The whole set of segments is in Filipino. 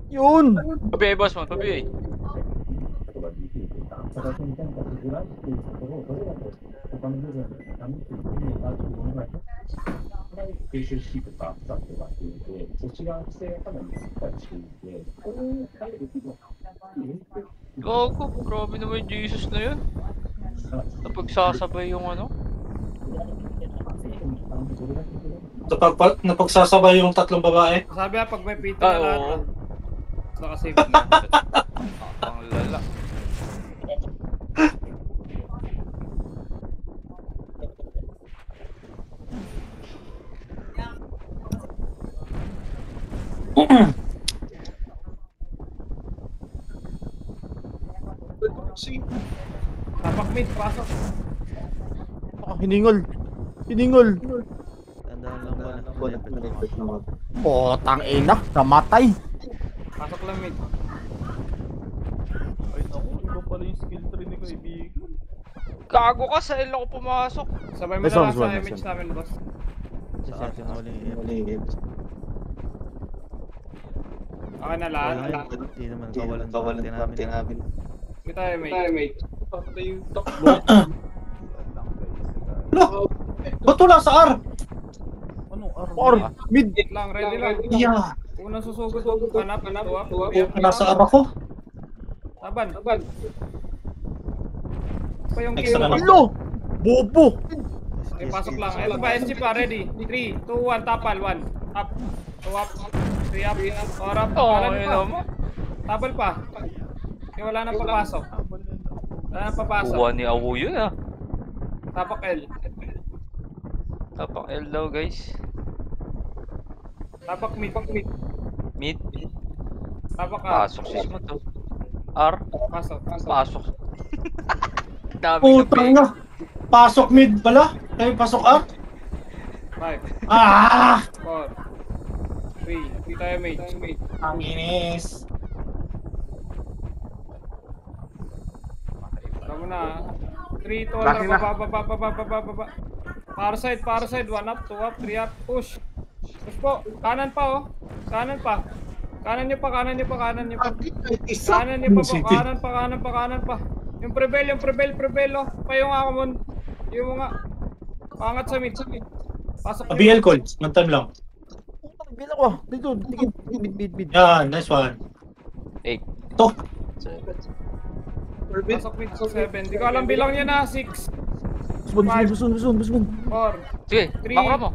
Yun! Pabiyay, boss mo. Pabiyay. Gago, grabe naman yung Jesus na yun. Napagsasabay yung ano. Napagsasabay yung tatlong babae. Sabi nga, pag may pito na lahat. Oo. Nakasave na. Ang lala. Tapak mid, pasok. Hiningol. Hiningol. Tandaan lang ba? Oh, tangina. Namatay. Pasok lang mid. Ay naku, iba pala yung skill tree ni kaibigan. Gago ka, sa ilo ko pumasok. Sabay mo Nice na one, lang sa nice image one. namin, boss. Sa akin mali. Okay na lahat. Hindi naman kawalan namin. Kita mate. Ba't wala sa R? Anong Or, mid. Lang, ready lang. Yeah. Unang susugod, hanap. Nasa R ako. Taban. Pa yung Extra kill. na. Alo! Bobo! Okay, pasok lang. Ito pa, SG pa, ready. 3, 2, 1, tapal, 1. Up. 2 up. 3 up. 4 up. Oo, Kanan yun pa. naman. Tapal pa. Okay, wala nang papasok. Wala nang papasok. Buwan ni Awu yun ah. Tapak L. Tapang L daw guys. Tapak mid. Mid. Tapak A. Pasok sis mo to. R. Pasok. Pasok. Daming Putang na. Pasok mid pala. Ay, pasok R. 5, Ah! 4, 3. Kita yung mate. Ang inis. Tara mo na. 3, 2, 1. Baba. Para side. 1 up, 2 up, 3 up. Push po. Kanan pa oh. Kanan nyo pa. Kanan nyo pa po. Kanan pa. Yung prevail oh. Payong ako mo. Yung mga pangat sa mid. Pasok nyo. BL call. Mantan lang. Bilang ko. Dito. Mid. Yan, nice one. 8. To. Pasok mid 7. Di ko alam bilang nyo na. 6, Busun. 4, Sige, 3, bakla mo.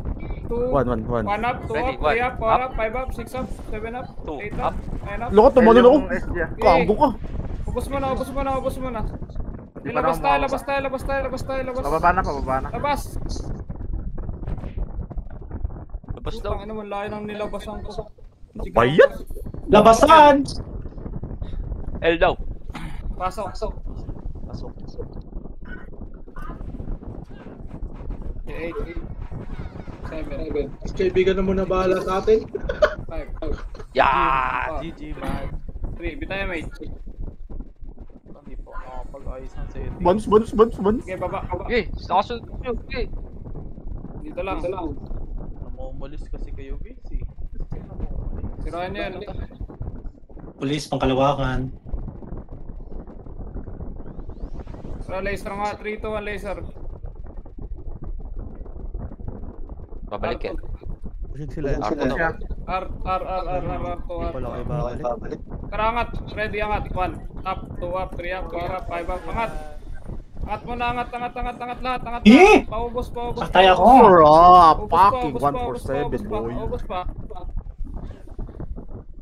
2, 1. 1 up, 2 Ready, up, 3 up, 4 up. up, 5 up, 6 up, 7 up, 2 8 up. up, 9 up. Loko, tumalon ako. Kago ka. Ubus mo na. Labas tayo. Pababa na. Labas. Labas daw. Putang ina mo, layo ng nilabasan ko. Bayat. Labasan! L daw. Pasok. Pasok. 8, 7, Kaibigan na muna bahala sa atin. 5, Yan! GG man. 3, bitaya mate. Hindi po nakapag-ayos ng setting. Bans. Okay, baba. Okay, nakasunod ko. Okay. Dito lang. Namumulis kasi kayo guys eh. Sirahan niya yan. Police, pangkalawakan. Tara, laser nga. 3, 2, 1, laser. Babalik yan. Pushing sila yan. Arko daw. R, 2, Hindi pala kayo babalik. Tara, angat. Ready, angat. 1 up, 2 up, 3 up, 4 up, 5 up. Angat. Angat mo na, angat lahat. Angat Eh! Paubos. Patay ako. Fucking 147, boy. Ubos pa.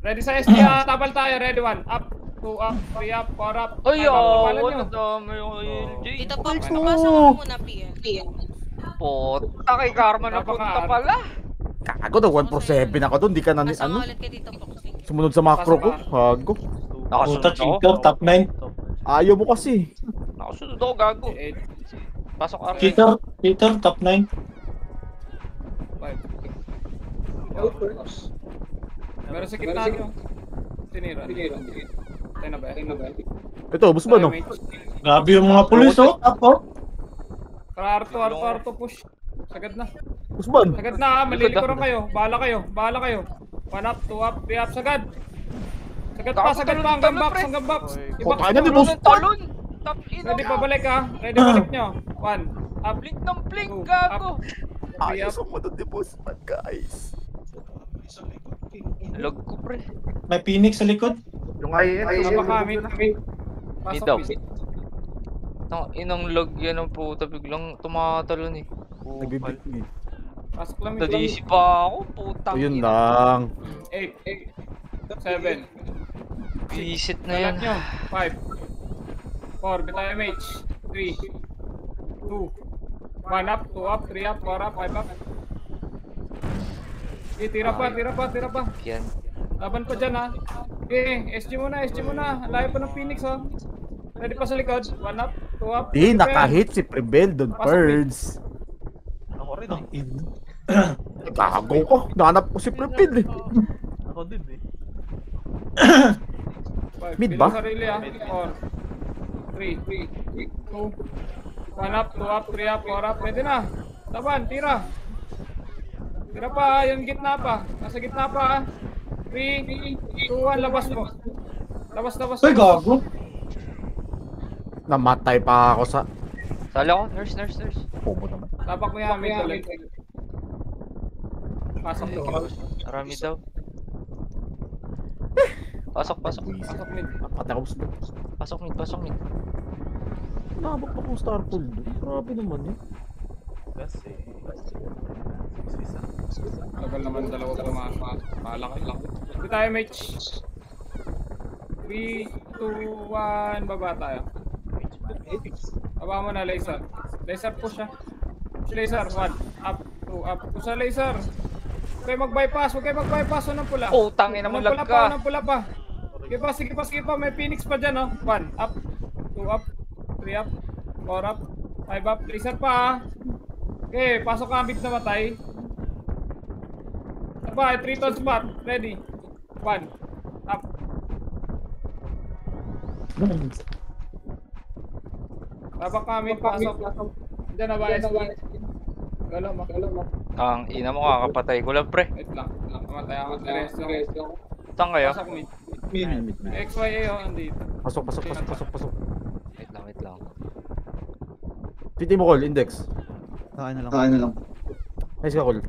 Ready sa SD, tabal tayo. Ready, 1 up, 2 up, 3 up, 4 up. Ay, Tabalan nyo. nadami yung LJ. Dito po, pasok mo muna, Pia. Puta kay Karma na punta pala. Kago daw, 147 ako doon. Di ka na Pasok ano. ulit kayo dito, boxing. Sumunod sa macro ko. Kago. Nakasunod Puta, ako. Chico, top 9. Ayaw mo kasi. Nakasunod ako, gago. 8, Pasok R. Peter, top 9. 5. Meron sa gitna nyo. Tinira. Tayo na ba? Ito, bus ba no? Grabe yung mga pulis, oh. Top, oh. Arto, push. Sagad na. Usman. Sagad na, malilikuran kayo. Bahala kayo. Bahala kayo. 1 up, 2 up, 3 up, sagad. Sagad pa, sagad pa. Hanggang box, hanggang box. I-box Kaya na mo. ni boss. Talon! Top ino Ready ka! pa balik ha. Ready balik nyo. 1 up. Blink ng blink, Two, gago! Ayos ako doon ni Bossman, guys. Log ko, pre. May Phoenix sa likod. Yung IS. Tama ka, mid. Mid daw. Pasok mid. Inang log yan ang puta, biglang tumatalon eh. Nagbibig eh. Pasok lang mid. Nadisi pa ako, putang Ayun ina. lang. 8, 7. Visit na yan. Salat nyo. 5. 4. Bitaw MH. 3. 2. 1 up, 2 up, 3 up, 4 up, 5 up. Okay, tira pa, tira pa, tira pa. Yan. Laban pa dyan ha. Okay, SG muna, SG muna. Layo pa ng Phoenix ha. Ready pa sa likod. 1 up, 2 up. Di, nakahit si Prebel doon, Birds. Ako rin eh. Gago ko. Nanap ko si Prebel eh. Ako din eh. Mid Bilang ba? sarili ha. 4. 3. 2. 1 up, 2 up, 3 up, 4 up. Pwede na. Laban, tira. Tira pa, yung gitna pa. Nasa gitna pa ha. 3, 2, 1, labas mo. Labas, labas. Uy, gago. Namatay pa ako sa... Sali ako, nurse, nurse, nurse. Pomo naman. Tapak mo yan, mid ulit. Pasok mo. Marami daw. Pasok, pasok. Pasok mid. Napatay ako sa... Pasok mid, pasok mid. Nabot pa kong star pool doon. Grabe naman yun. Kasi. Tagal naman dalawa pumasok. Malaki lang. Hindi tayo match. 3, 2, 1, baba tayo. Baba mo na laser. Laser push ha. Push laser, 1, up, 2, up. Push sa laser. Huwag kayo mag-bypass, huwag kayo mag-bypass. Unang pula. Oh, tangin na mo Unang lag pula pa, ka. unang pula pa. Sige pa, sige pa, sige pa. May Phoenix pa dyan oh. 1, up, 2, up, 3 up, 4 up, 5 up. Laser pa ha. Okay, pasok ka ambit na matay. Sabay, 3 tons spot. Ready. 1. Up. Tabak kami, pasok. Diyan na ba? Galaw mo. Ang ina mo, kakapatay ko lang, pre. Wait lang. Namatay ako. Rest lang. Saan kayo? Pasok mid. Mid. XYA oh, andito. Pasok, pasok, pasok, pasok, pasok. Wait lang, wait lang. Piti mo call, index. Kain na lang. Kain na lang. Nice ka call.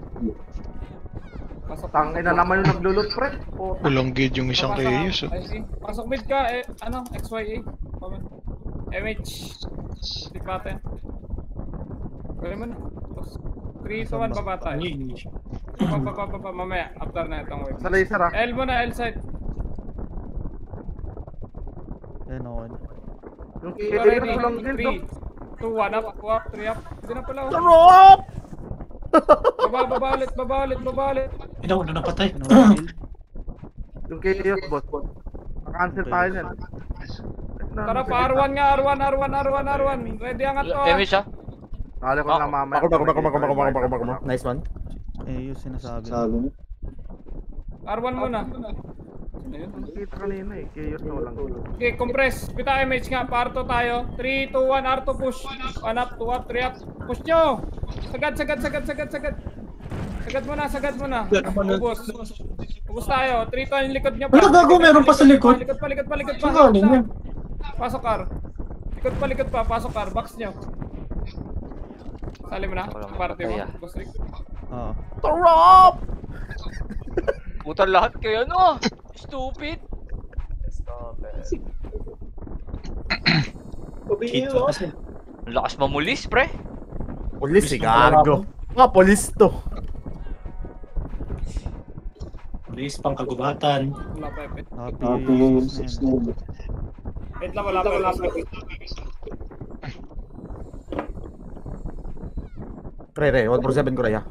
Pasok. Tangin na naman yung naglulot, pre. Puta. Walang gauge yung isang Pasok, Reyes. I see. Pasok mid ka. XYA. Comment. MH. Di pa tayo. Pwede mo na. 3, 2, 1, baba tayo. Baba, mamaya. After na itong wave. Sa laser ah. L mo na, L side. Ayan ako. Yung You kailangan ready? ko lang din. 3, 2, 1 up, 2 up, 3 up. Hindi na pala. Drop! Baba ulit. Ina, wala napatay. Yung chaos boss. Naka-cancel tayo yan. Tara pa, R1 nga, R1. Ready angat to ah. Damage ah. Nakala ko na mamaya. Bako. Nice one. Eh, yung sinasabi. R1 muna. Nakita kanina eh. Chaos na walang gulo. Okay, compress. Pita image nga, parto tayo. 3, 2, 1, R2 push. 1 up, 2 up, 3 up. Push nyo! Sagad. Sagad mo na. Ubus tayo. 3 to yung likod nyo. Wala, gago, meron pa sa likod. Likod pa. Saan galing yan? Pasok car. Likod pa. Pasok car. Box nyo. Sali mo na. Walang Party mo. patay, ah. Boss Rick. Oo. Drop! Puta lahat kayo, no? Stupid. Cheat kasi. Ang lakas mamulis, pre. Polis si gago. Mga polis to. Police pang kagubatan. Wala pa. Happy Christmas na yan. Wait lang, wala pa. Re, 147 ko rin ha.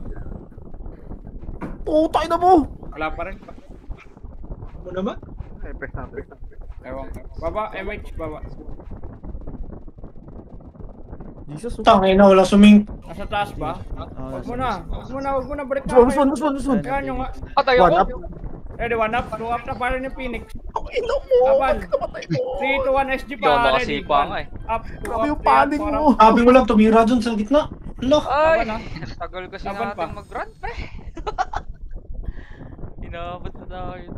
Putay na mo! Wala pa rin. Ano naman? Ay, press na. Ewan ko. Baba, MH, baba. Jesus, oh. Tangay na, wala suming. Nasa taas ba? Huwag mo na, break na. This one. Kaya nyo nga. Patay One ako. up. Ready, 1 up, 2 up na para yung Phoenix. Ang ina mo! Laban. Namatay mo! 3 to 1 SG Hindi ako pa, ready. makasipa nga eh. Up, 2 Grabe up, yung 3 up, paning 4 mo! up. Sabi mo lang tumira dun sa gitna. Lo! Ay! Laban, Tagal kasi Laban pa. natin mag-run, pre. Inabot na tayo.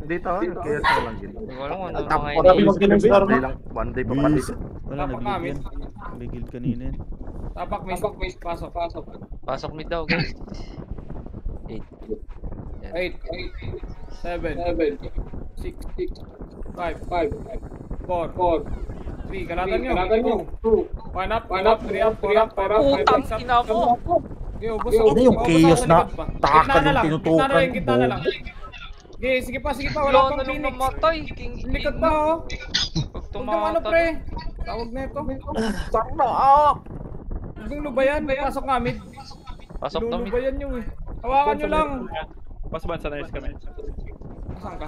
Dito, kaya sa lang gil. Hindi ko alam kung ano Tap, mga Marami iniisip. mag-ginang star One day mo. lang, one day pa pati. Wala, Tapak nag-lead namin. yan. May guild kanina yan. Tapak mid. Pasok. Pasok mid daw, guys. 8. 8, 7, 6, 5, 4, 3, kalatan nyo. 2, 1 up, 3 up, 4 up, 5 up, 5 Putang up. ina mo! Okay, ubos Ina, yung ubos chaos sa na likod pa. takal Gitna na yung lang, tinutukan gitna na lang. ko. Okay, sige pa, Wala wala na pang nung Phoenix. namatay. King Likod pa, oh. Pag Huwag nang ano, tumatalo. pre. Tawag na ito. Sakna up! Huwag nang lubayan, pasok nga mid. Pasok na mid. Lulubayan nyo eh. Hawakan nyo lang. Mas bansa na kami. Asan ka?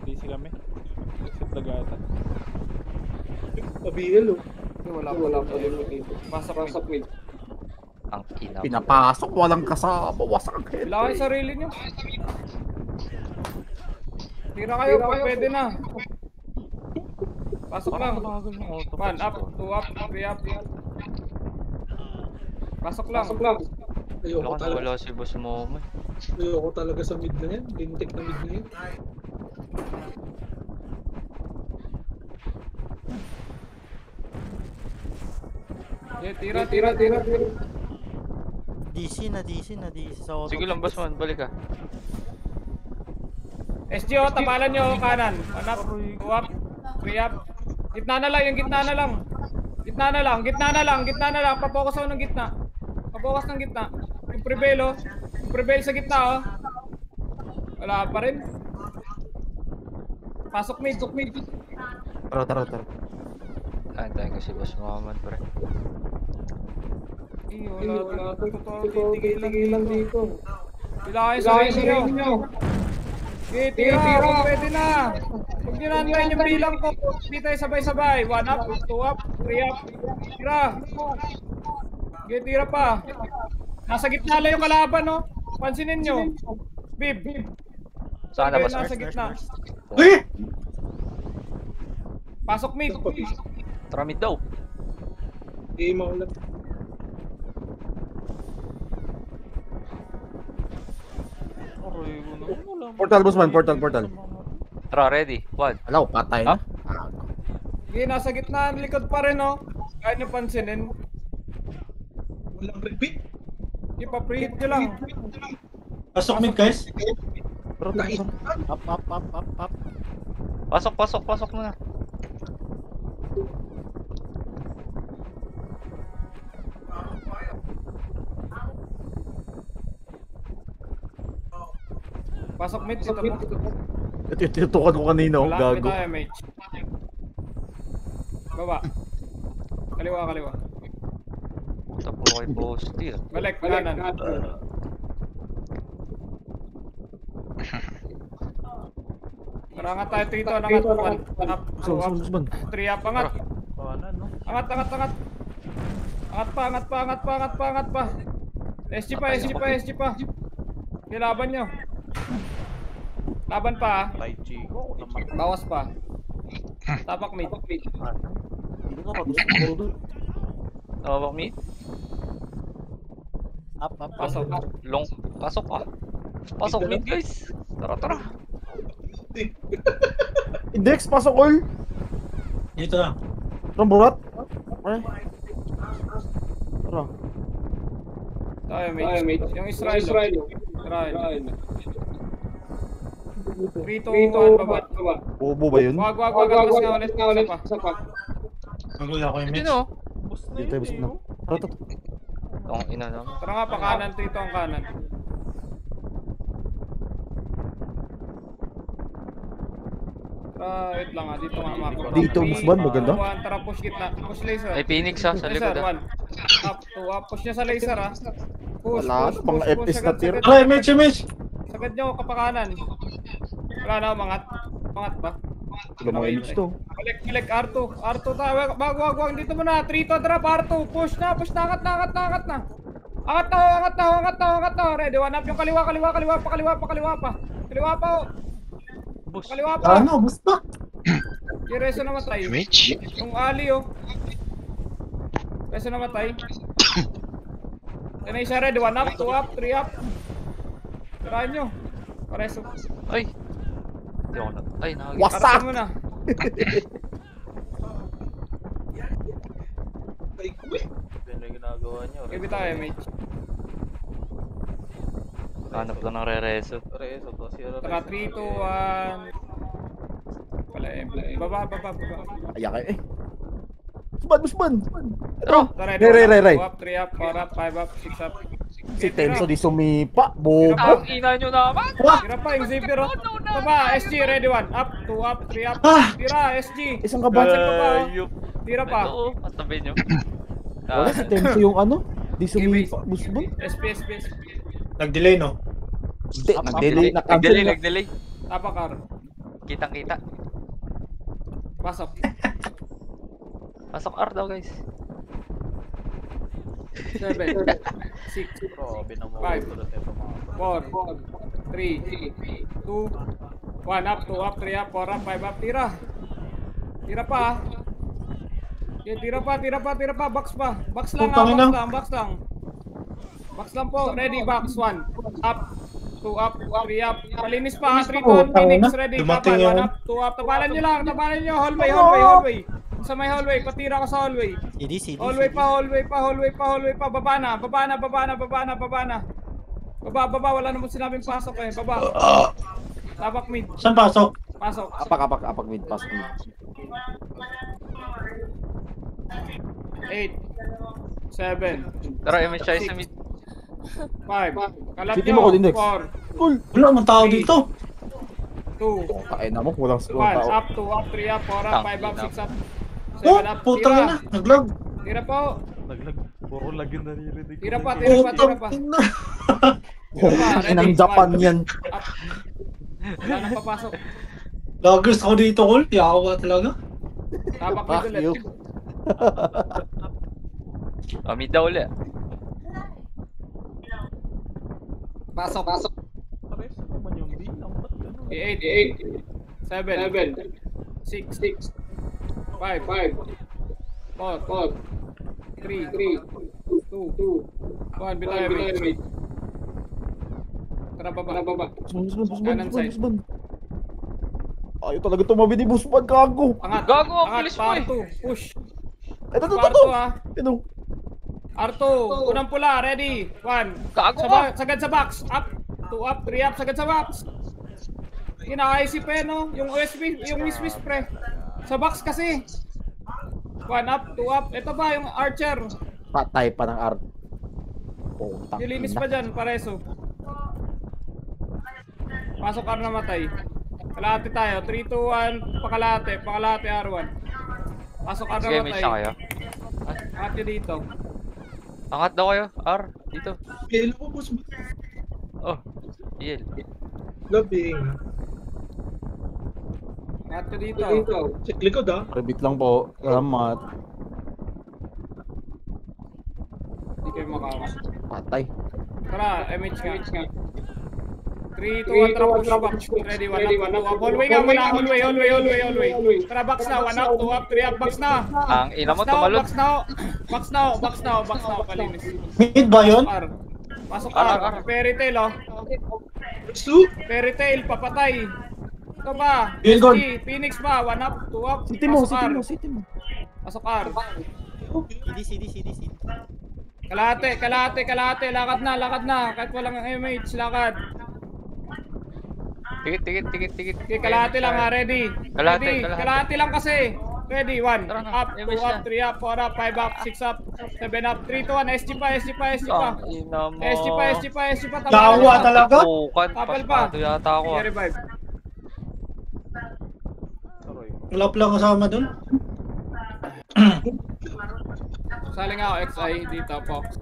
Busy kami. Exit Lagata. Pabigal, oh. Wala pa din. Pasok mid. Ang ina mo. Pinapasok, walang kasama, wasak ang head. Wala kayo sarili nyo. Tira kayo, pwede na. Pasok lang. 1 up, 2 up, 3 up. Pasok lang. Ayoko Wala ka talaga. wala si boss mo. Ayoko talaga sa mid na yan. Lintik na mid na yan. Yeah, tira. DC na sa auto. Sige lang, boss man. Balik ka. SGO, tapalan nyo kanan. 1 up, 2 up, 3 up. Gitna na lang, yung gitna na lang. Gitna na lang. Papokus ako ng gitna. Papokus ng gitna. Yung prevail, oh. Yung prevail sa gitna, oh. Wala pa rin. Pasok mid. Tara. Antayin ko si boss Muhammad, pre. Wala. Tigilan dito. Pila kayo sa sarili nyo. Okay, tira. Pwede na. Huwag nyo nantayin yung bilang ko. Hindi tayo sabay-sabay. 1 up, 2 up, 3 up. Tira. Okay, tira pa. Nasa gitna lang yung kalaban, no? Pansinin nyo. Bib. Saan na, boss? Nasa gitna. Uy! Pasok mid. Tara mid daw. Game ako lang. Portal, bossman, portal. Tara, ready. 1. Alaw, patay na. Okay, nasa gitna. Likod pa rin, no? Kaya nyo pansinin. Walang repeat. Ipa-preheat nyo lang. Pasok mid, guys. Nice. Up. Pasok na. Pasok mid, dito pa. Ito yung tinutukan ko kanina, oh, Wala, may gago. tayo, mate. Baba. Kaliwa. Puta po kay boss tier. Balik, kanan. Tara, angat tayo dito. Angat, 1 up, 2 up, Bossman. 3 up, angat. Paano, no? Angat. Angat pa. SG pa. Okay, laban nyo. Laban pa, ah. Tai Chico. Naman. Bawas pa. Tapak mid. Hindi ko gusto ko. Tawag mid. Up. Pasok. Long. Pasok ah. Pasok mid, guys. Tara. Index, pasok all. Dito na. Ramburat. Ay. Tara. Tayo, mate. Yung Israel. 3, 2, 1, baba. Bobo ba yun? Wag. Tapos nga ulit. Isa pa. Magula ko yung Hindi mid. no. Bus na Dito, yun, boss eh, na. oh. Tara. Ang ina lang. Tara nga, pa kanan. Dito ang kanan. Wait lang ah. Dito nga makro. Dito, Busman, maganda. Tara, push gitna. Push laser. Ay, Phoenix ah, sa likod Laser, ah. 1. Up, 2 up. Push niya sa laser ah. Push. Wala na, pang FS na tier. Ay, Mitch! Sagad nyo, kapakanan. Wala na, mangat ba? Wala mga image to. Balik, R2 tayo. Wag. Dito mo na. 3 to drop, R2. Push na. Angat na. Angat na. Ready, 1 up yung kaliwa pa. Kaliwa pa, oh. Boss. Kaliwa pa. Ano? Basta? Yung reso naman tayo. Yung ali, oh. Peso namatay. Tanay siya red. 1 up, 2 up, 3 up. Tirahan nyo. Pareso. Ay! Hindi ako na. Ay, nakagit. Wasak! Parasin mo na. Ay, kuwi. Yan yung ginagawa niyo. Give it tayo, mate. Hanap lang ng re-reso. Reso to. Si Reso. Tara, 3, 2, 1. Wala eh. Baba. Ayak eh. Busban! Pero! Tara, Re. 2 up, 3 up, 4 up, 5 up, 6 up. Si Tenso di sumipa. Bobo. Ang ina nyo naman! Tira pa yung Xavier, oh. Ito pa, SG, ready 1. Up, 2 up, 3 up. Tira, SG. Isang kaban. Cancel ko pa, oh. Ayup. Tira pa. Ito oh, katabi nyo. Wala si Tenso yung ano. Di sumipa. Busban. SP. Nag-delay, no? Hindi. Nag-delay. Nagdelay, Na-cancel. nagdelay. Tapakar. Kitang-kita. Pasok. Pasok R daw guys. 7, 6, Bro, binamuha Five. ko ulit ito mga. 4, 3, 2, 1 up, 2 up, 3 up, 4 up, 5 up. Tira. Tira pa. Okay, tira pa. Box pa. Box lang, box lang. Box lang po. Ready, box 1. Up, 2 up, 3 up. Malinis pa. 3 to 1 Phoenix. Ready, tapal. 1 up, 2 up. Tapalan nyo lang. Hallway. Sa may hallway. Patira ka sa hallway. CD. Hallway pa. Baba na. Baba. Wala naman sinabing pasok eh. Baba. Tabak mid. Saan pasok? Pasok. Apak mid. Pasok mid. 8, 7, Tara, MSI sa mid. 5. Kalat City mo ko din, Dex. 4, Wala mang tao dito. 2, Kain na mo. Walang 1. tao. Up, 2 up, 3 up, 4 up, 5 up, 6 up, 7 Oh, up. putang Tira. ina. Naglag. Tira po. Naglag. Puro lag yung naririnig ko. Tira pa. Putang ina. Inang Japan yan. Up. Wala nang papasok. Lagers ako dito, Col. Yawa talaga. Tabak mid Fuck ulit. you. Mid daw ulit. Pasok. Reso naman yung bilang. Ba't ganun? 8, 7, 6, 5, 4, 3, 2, 1. Bitay, mate. Tara, baba. Busban. Ayaw talaga tumabi ni Busban. Gago. Angat. Gago, ang bilis mo Par eh. 2. Push. Ito. Par 2 ah. Ito. R2. Unang pula. Ready. 1. Gago ka. Sagad sa box. Up. 2 up. 3 up. Sagad sa box. Ina-IC pa no? Yung USB. Yung Miss pre. Sa box kasi. 1 up. 2 up. Ito ba yung Archer? Patay pa ng art. Oh, Nilinis pa dyan. Pareso. Pasok R na matay. Kalahati tayo. 3, 2, 1. Pakalahati R1. Pasok R na Sige, matay. mid siya kayo. Angat nyo dito. Angat daw kayo. R, dito. Kailan ko, boss? Oh, heal. Labing. Angat nyo dito. Check likod, ah. Rebit lang po. Salamat. Hindi kayo makakas. Patay. Tara, MH nga. 3, 2, 1, tara push back. Ready, 1 up, 2 up. Hallway nga muna, hallway. Tara, box na, 1 up, 2 up, 3 up, box na. Ang ina mo tumalon. Box now, palinis. Mid ba yun? R. Pasok R. R. Fairy tail, oh. Su? Fairy tail, papatay. Ito ba? Yun, God. SG, Phoenix ba? 1 up, 2 up. City mo. Pasok R. Pasok R. CD. Kalahati. Lakad na. Kahit walang MH, lakad. Tikit. Okay, kalahati lang ha, ready. Kalahati. Kalahati lang kasi. Ready, 1 Tara na, up, 2 MH up, na. 3 up, 4 up, 5 up, 6 up, 7 up, 3 to 1, SG pa. Ang ina mo. SG pa. Yawa talaga. Tukan, Tapal pa. pasmado yata ako. Okay, revive. Aroy. Wala pala kasama dun. Sali nga ako, XI, dito, Fox.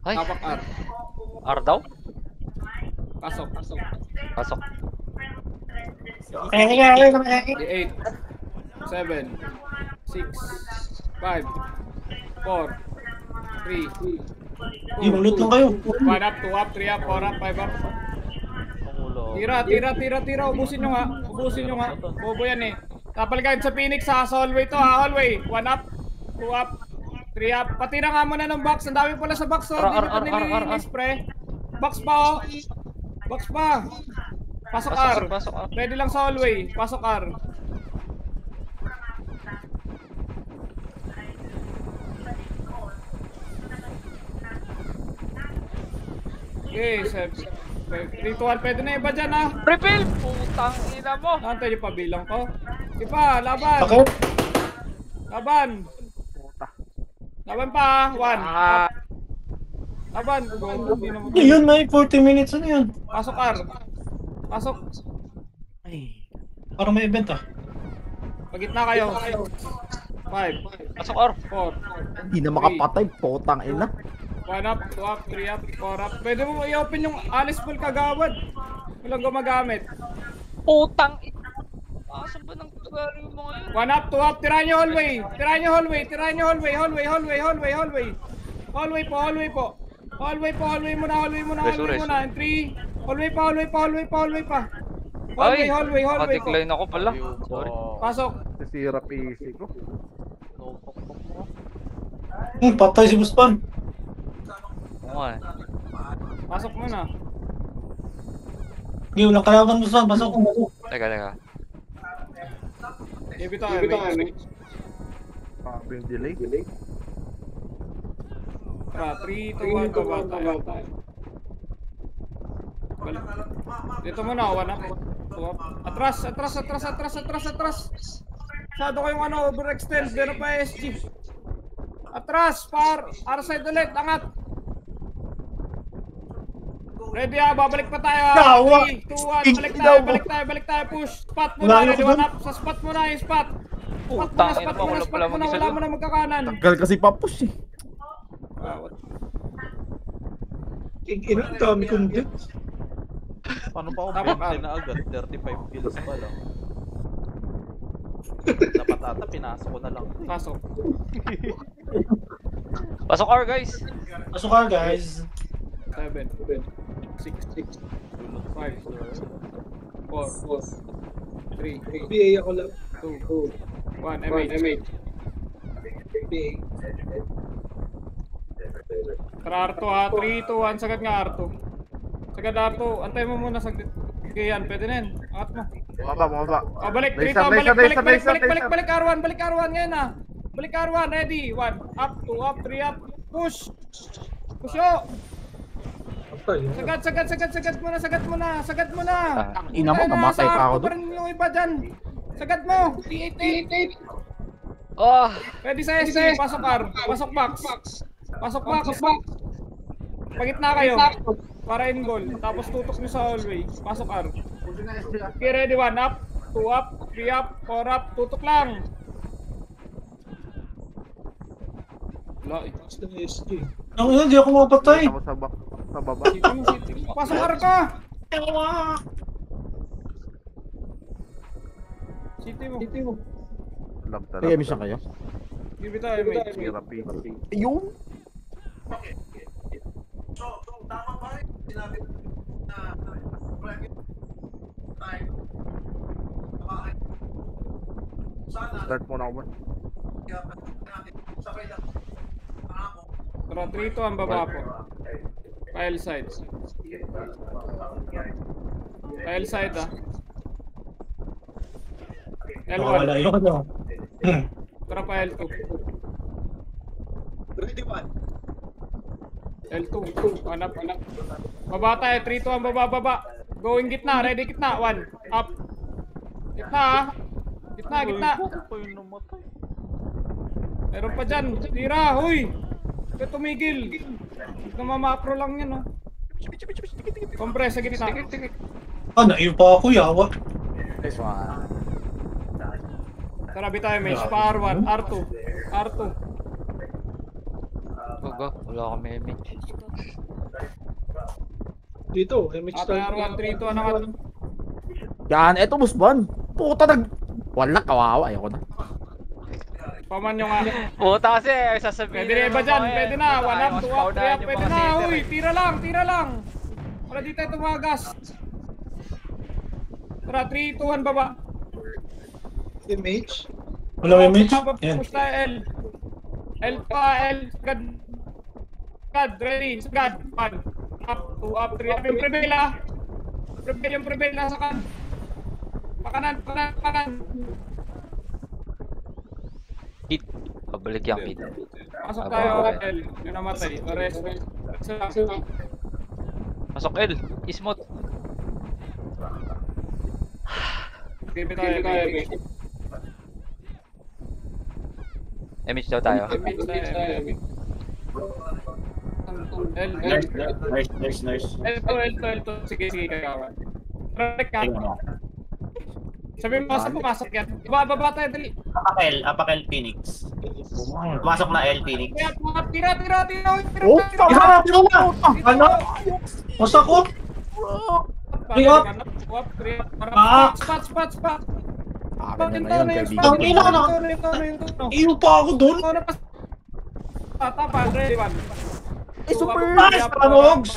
Ay, Tapak R. R daw? Pasok. Pasok. 8, 7, 6, 5, 4, 3, 2, Di, mag-loot lang kayo. 1 up, 2 up, 3 up, 4 up, 5 up. Pangulo. Tira. Ubusin nyo nga. Bobo yan eh. Tapal guide sa Phoenix ha. Sa hallway to ha. Hallway. 1 up. 2 up. 3 up. Patira nga muna ng box. Ang dami pala sa box, oh. Hindi ko nililinis, pre. Box pa, oh. Box pa. Pasok R. Pasok R. Ready lang sa hallway. Pasok R. Okay, sir. 3, 2, 1. Pwede na iba dyan, ha? Refill! Putang ina mo! Nantay yung pabilang ko. Sige pa, laban. Laban. Laban pa, ha? 1. Laban. Hindi naman. Yun, may 40 minutes na yan. Pasok R. Pasok. Parang may event ah. Pagitna kayo. 5. Pasok R. 4. Hindi na makapatay, potang ina. 1 up, 2 up, 3 up, 4 up. Pwede mo i-open yung Alice Pool kagawad. Walang gumagamit. Putang ina. Asan ba nang tugali mo ngayon? 1 up, 2 up, tirahan nyo hallway. Tirahan nyo hallway, tirahan nyo hallway, hallway, hallway, hallway, hallway. Hallway po, hallway po. Hallway po, hallway muna, hallway muna, hallway muna. And 3, hallway pa, hallway pa, hallway pa, hallway pa. Hallway, Ay! hallway, hallway po. Naka-decline ako pala. Sorry. Pasok. Nasira PC ko. Patay si Buspan. Oo nga eh. Pasok muna. Hindi, walang kalaban Buspan. Pasok. Teka. Give it tayo. Sabi yung delay. Tara, 3, 2, 1, baba tayo. Dito muna, 1 up. 2 up. Atras. Masyado kayong overextend. Meron pa SG. Atras, R-side ulit, angat. Ready babalik pa tayo. 3, 2, 1, balik tayo, push. Spot muna, ready, 1 up. Sa spot muna, yung spot. Putang ina mo, wala Wala mo na magkakanan. Tagal kasi papush eh. Dami kong dip. Paano pa ako Tama ka. 20 na agad? 35 kilos pa lang. Dapat ata, pinasok ko na lang. Pasok. Pasok R guys! Pasok ka guys. 7, 6, 5, 4, 3, BA ako lang. 2, 1, M8. BA. Tara R2 ha, 3, 2, 1, sagad nga R2. Sagad R2, antay mo muna sagad. Okay yan, pwede na yan. Angat mo. Baba. Balik, 3, Nice up, 2, nice up. balik R1 ngayon ha. Balik R1, ready. 1, up, 2 up, 3 up. Push. Push yo. Sagad mo na. Ina mo, mamatay pa ako doon. doon. Yung iba dyan. Sagad mo. 8. Oh! Ready sa SC, pasok R. Pasok box. Pasok box. Pagitna kayo. Para in goal. Tapos tutok nyo sa hallway. Pasok R. Okay, ready, 1 up, 2 up, 3 up, 4 up, tutok lang. Wala eh. Basta ng SG. Ang ina, di ako mapatay. Ako sa baba. City mo. Pasok R ka! City mo. Lag Kaya talaga. mission kayo? Give it tayo, mate. Sira PC. Ayun! Start muna ako. Tara, 3 to ang baba po. File side. File side ah. Wala L1. yun ano. Tara pa L2. Ready, 1. L2. Hanap. Baba tayo. 3 to ang baba. Going gitna. Ready gitna. 1. Up. Gitna ah. Gitna. Ako yung namatay. Meron pa dyan. Tira. Huy. Ito tumigil. Namamacro lang yan oh. Compress sa gitna. Naiyo pa ako, yawa. Nice one. Tara, tayo mesh pa R1, R2. Go. Wala kami image. Dito, MX Ate R1, 3, 2, anangat. Yan, eto Buspan. Puta wala, kawawa. Ayoko na. Paman nyo nga. Puta kasi, sasabihin Pwede na iba dyan, pwede na. 1 up, 2 up, 3 up, pwede na. Uy, tira lang. Wala dito tayo tumagas. Tara, 3, 2, 1, baba. MH. Wala may image. Yan. Push tayo L. L pa, L. God. God, ready. God. 1. Up, 2, up, 3 up. Yung prevail ah. Yung prevail. Nasa kan. Pakanan. Hit. Pabalik yung hit. Pasok tayo, L. Yung namatay. Rest. Pasok L. Ismot. Give it tayo. Image daw tayo. Nurse. L2. Sige, kagawan. Correct ka. Sabi mo, pumasok yan. Ibaba tayo, dali. Apakel Phoenix. Pumasok na L Phoenix. Tira. Oh, tama! Ano? Basta ko? Spot. Akin na yun, kaibigan. Ang ina ka na. Iyo pa ako doon. Tapa, ready one. Super! Nice, Panogs!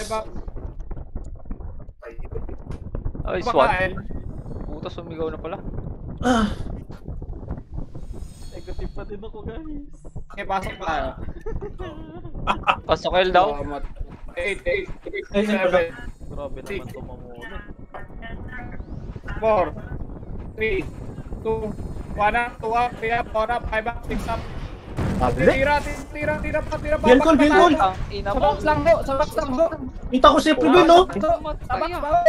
Ay, SWAT. Puta, sumigaw na pala. Negative pa din ako, guys. Okay, pasok tayo. Pasok L daw. 8, 7, Grabe naman tumamuna. 4, 3, 2, 1 up, 2 up, 3 up, 4 up, 5 up, 6 up. Tira pa. Bilkol. Ang ina mo. Sa box lang ho. Kita ko si Prevail, no? Sa box ba?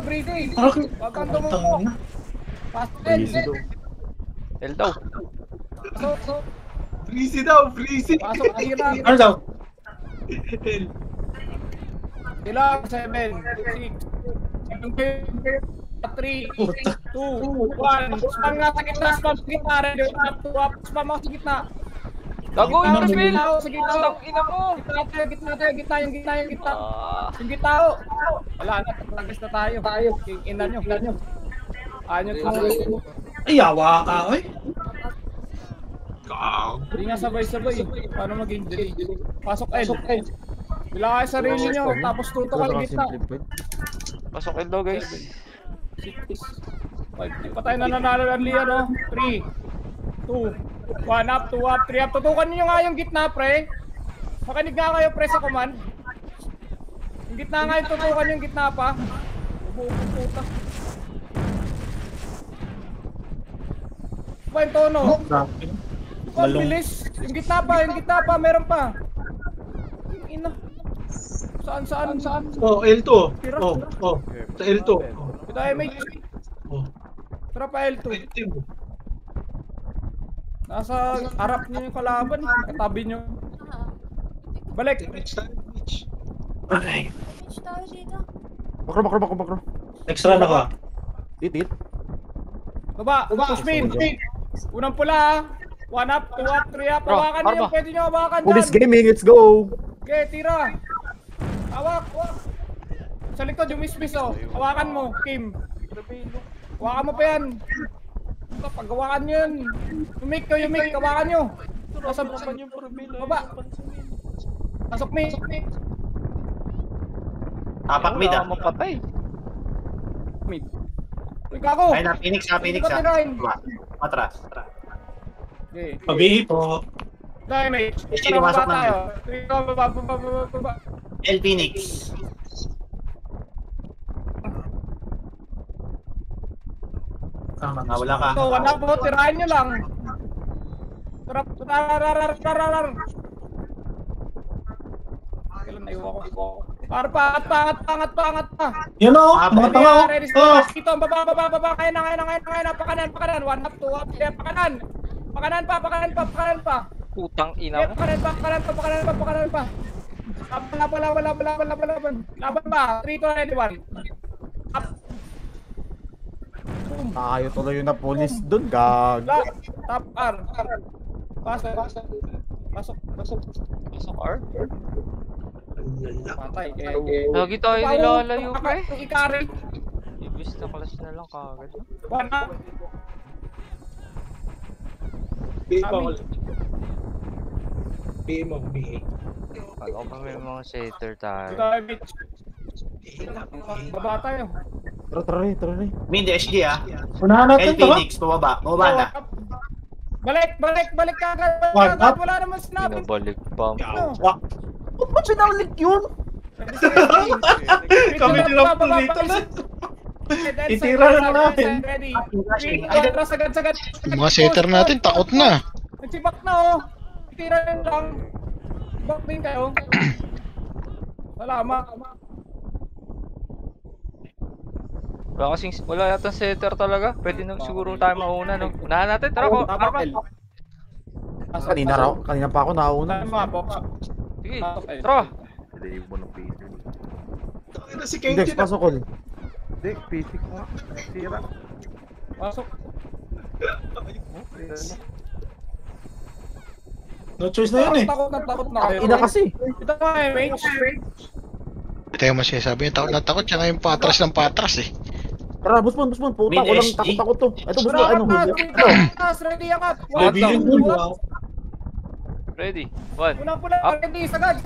Breathing. Wag kang tumuko. Pasok Easy daw. L daw. Pasok. Freezy daw, freezy. Pasok, tira. Ano daw? Ilang? 7, 6, 3, 2, 1. Spam nga sa gitna, spam sa gitna. Ready, up, spam mo sa gitna. Gago yung reveal. Sa gitna. Ang ina mo. Gitna tayo. Ah, Yung gitna ho. Wala na, taglagis na tayo. King ina nyo. Anyo to. Ay, yawa ka, oy. Gago. Hindi nga sabay-sabay. Paano maging delay? Pasok L. Bila kayo sarili nyo, tapos tuto ka ng gitna. pasok L daw, guys. 5. Pa tayo nananalo ng Lian, no? 3, 2, 1 up, 2 up, 3 up. Tutukan nyo nga yung gitna, pre. Makinig nga kayo, pre, sa command. Yung gitna nga yung tutukan yung gitna pa. Puta. Ba yung tono? Ang bilis. Yung gitna pa, meron pa. Ina. Saan? Oh, L2. Oh. Sa L2. Ito ay may... Oh. Tara pa L2. Nasa harap nyo yung kalaban. Katabi nyo. Balik. Okay. Finish tayo dito. Bakro. Extra na ka. Hit. Baba. Push me. Unang pula. 1 up, 2 up, 3 up. Hawakan nyo yung pwede nyo hawakan dyan. Police gaming, let's go! Okay, tira. Hawak. Sa likod yung miss oh. Hawakan mo, Kim. Hawakan mo pa yan. Paghawakan nyo yun. Yung mic, hawakan nyo. Nasa yung prevail. baba. Pasok mic. Tapak mid ah. Mapatay. Mid. Uy, kako. Ay na, Phoenix ha. Matras. Okay. Pabihi po. Dahil Sige, masok na. Baba. L Phoenix. Wala ka. Ito, wala po. Tirahin nyo lang. Tarar. Kailan naiwa ko. Pangat pa. Yan o, mga tanga o. Ready, Oh, dito, baba. Kaya na. Pakanan. 1 up, 2 up, 3 up, pakanan. Pakanan pa. Putang ina mo. Pakanan pa. Laban pa. 3 to 1. Up. Tayo tuloy yung na police dun, gag. Top R. Pasok. Pasok R. Patay. Lagi tayo nilalayo, pre. Ikari. Ibis na class na lang kagad. 1 up. BA mo. Pag ako pa may mga setter tayo. Baba tayo. Tara. Mid SG ah. unahan natin L to ha. Phoenix, bumaba na. Balik ka agad. What up? Wala naman sinabi. Pinabalik pa. Yawa. Ba't ba sinalik yun? Kami nila po dito na. Itira na natin. Ready. Sagad. Yung mga setter natin, takot na. Nagsibak na oh. Itira lang. Back din kayo. Salamat. Wala yata setter talaga. Pwede na siguro tayo mauna, no? Unahan natin, tara ko. Arman. Kanina pa ako nauna. Tama po. Sige, tara. Tangina si Index, Kenji na. pasok ko. Pasok. No choice na yun eh. Takot na kayo. Ina kasi. Ito nga eh, mage. Hindi tayo masasabi, takot na takot, siya nga yung patras ng patras eh. Tara, busman. Puta, walang takot to. Ito, busman. Ano? Ready angat. Bibilin mo. Wow. Ready. 1. Pula. Ready. Sagad.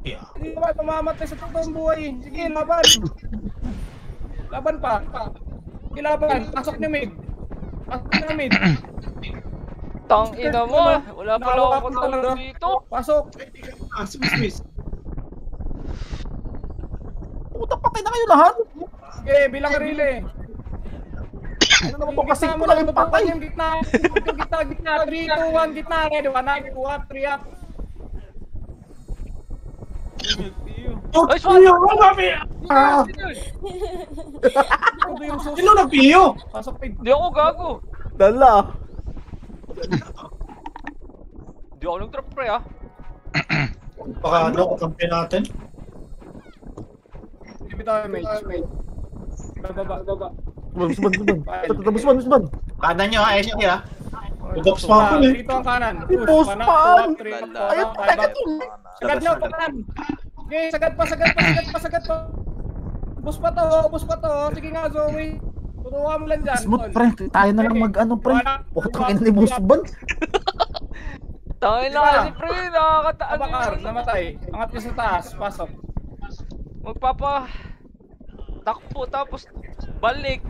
Yeah. Hindi naman mamamatay sa totoong buhay. Sige, laban. Laban pa. Sige, laban. Pasok niyo, mid. Tang ina mo. Wala pa lang ako talo dito. Pasok. Miss. Puta, patay na kayo lahat. Sige, bilang relay. Ano naman po kasi ko lang yung patay. Yung gitna. 3, 2, 1, gitna. Ready, 1, 2, 3 up. Ay, swat! Ah! Sino nagpiyo? Pasok, mid. Di ako gago. Dala. Di ako nag-drop pre ah. Baka ano, kakampi natin. Hindi tayo, mage. Baba. Busman. Kanan nyo ha, SG ha. Box pa ako eh. Dito ang kanan. Post pa. Ayun, tayo to. Sagad nyo, kanan. Okay, sagad pa. Bus pa to. Sige nga, Zoe. Tutuwa mo lang dyan. Smooth, pre. Tayo na lang mag-ano, pre. Putang ina ni busman. Tangin na kasi pre, nakakataan Abakar, namatay. Angat nyo sa taas, pasok. Takpo tapos balik.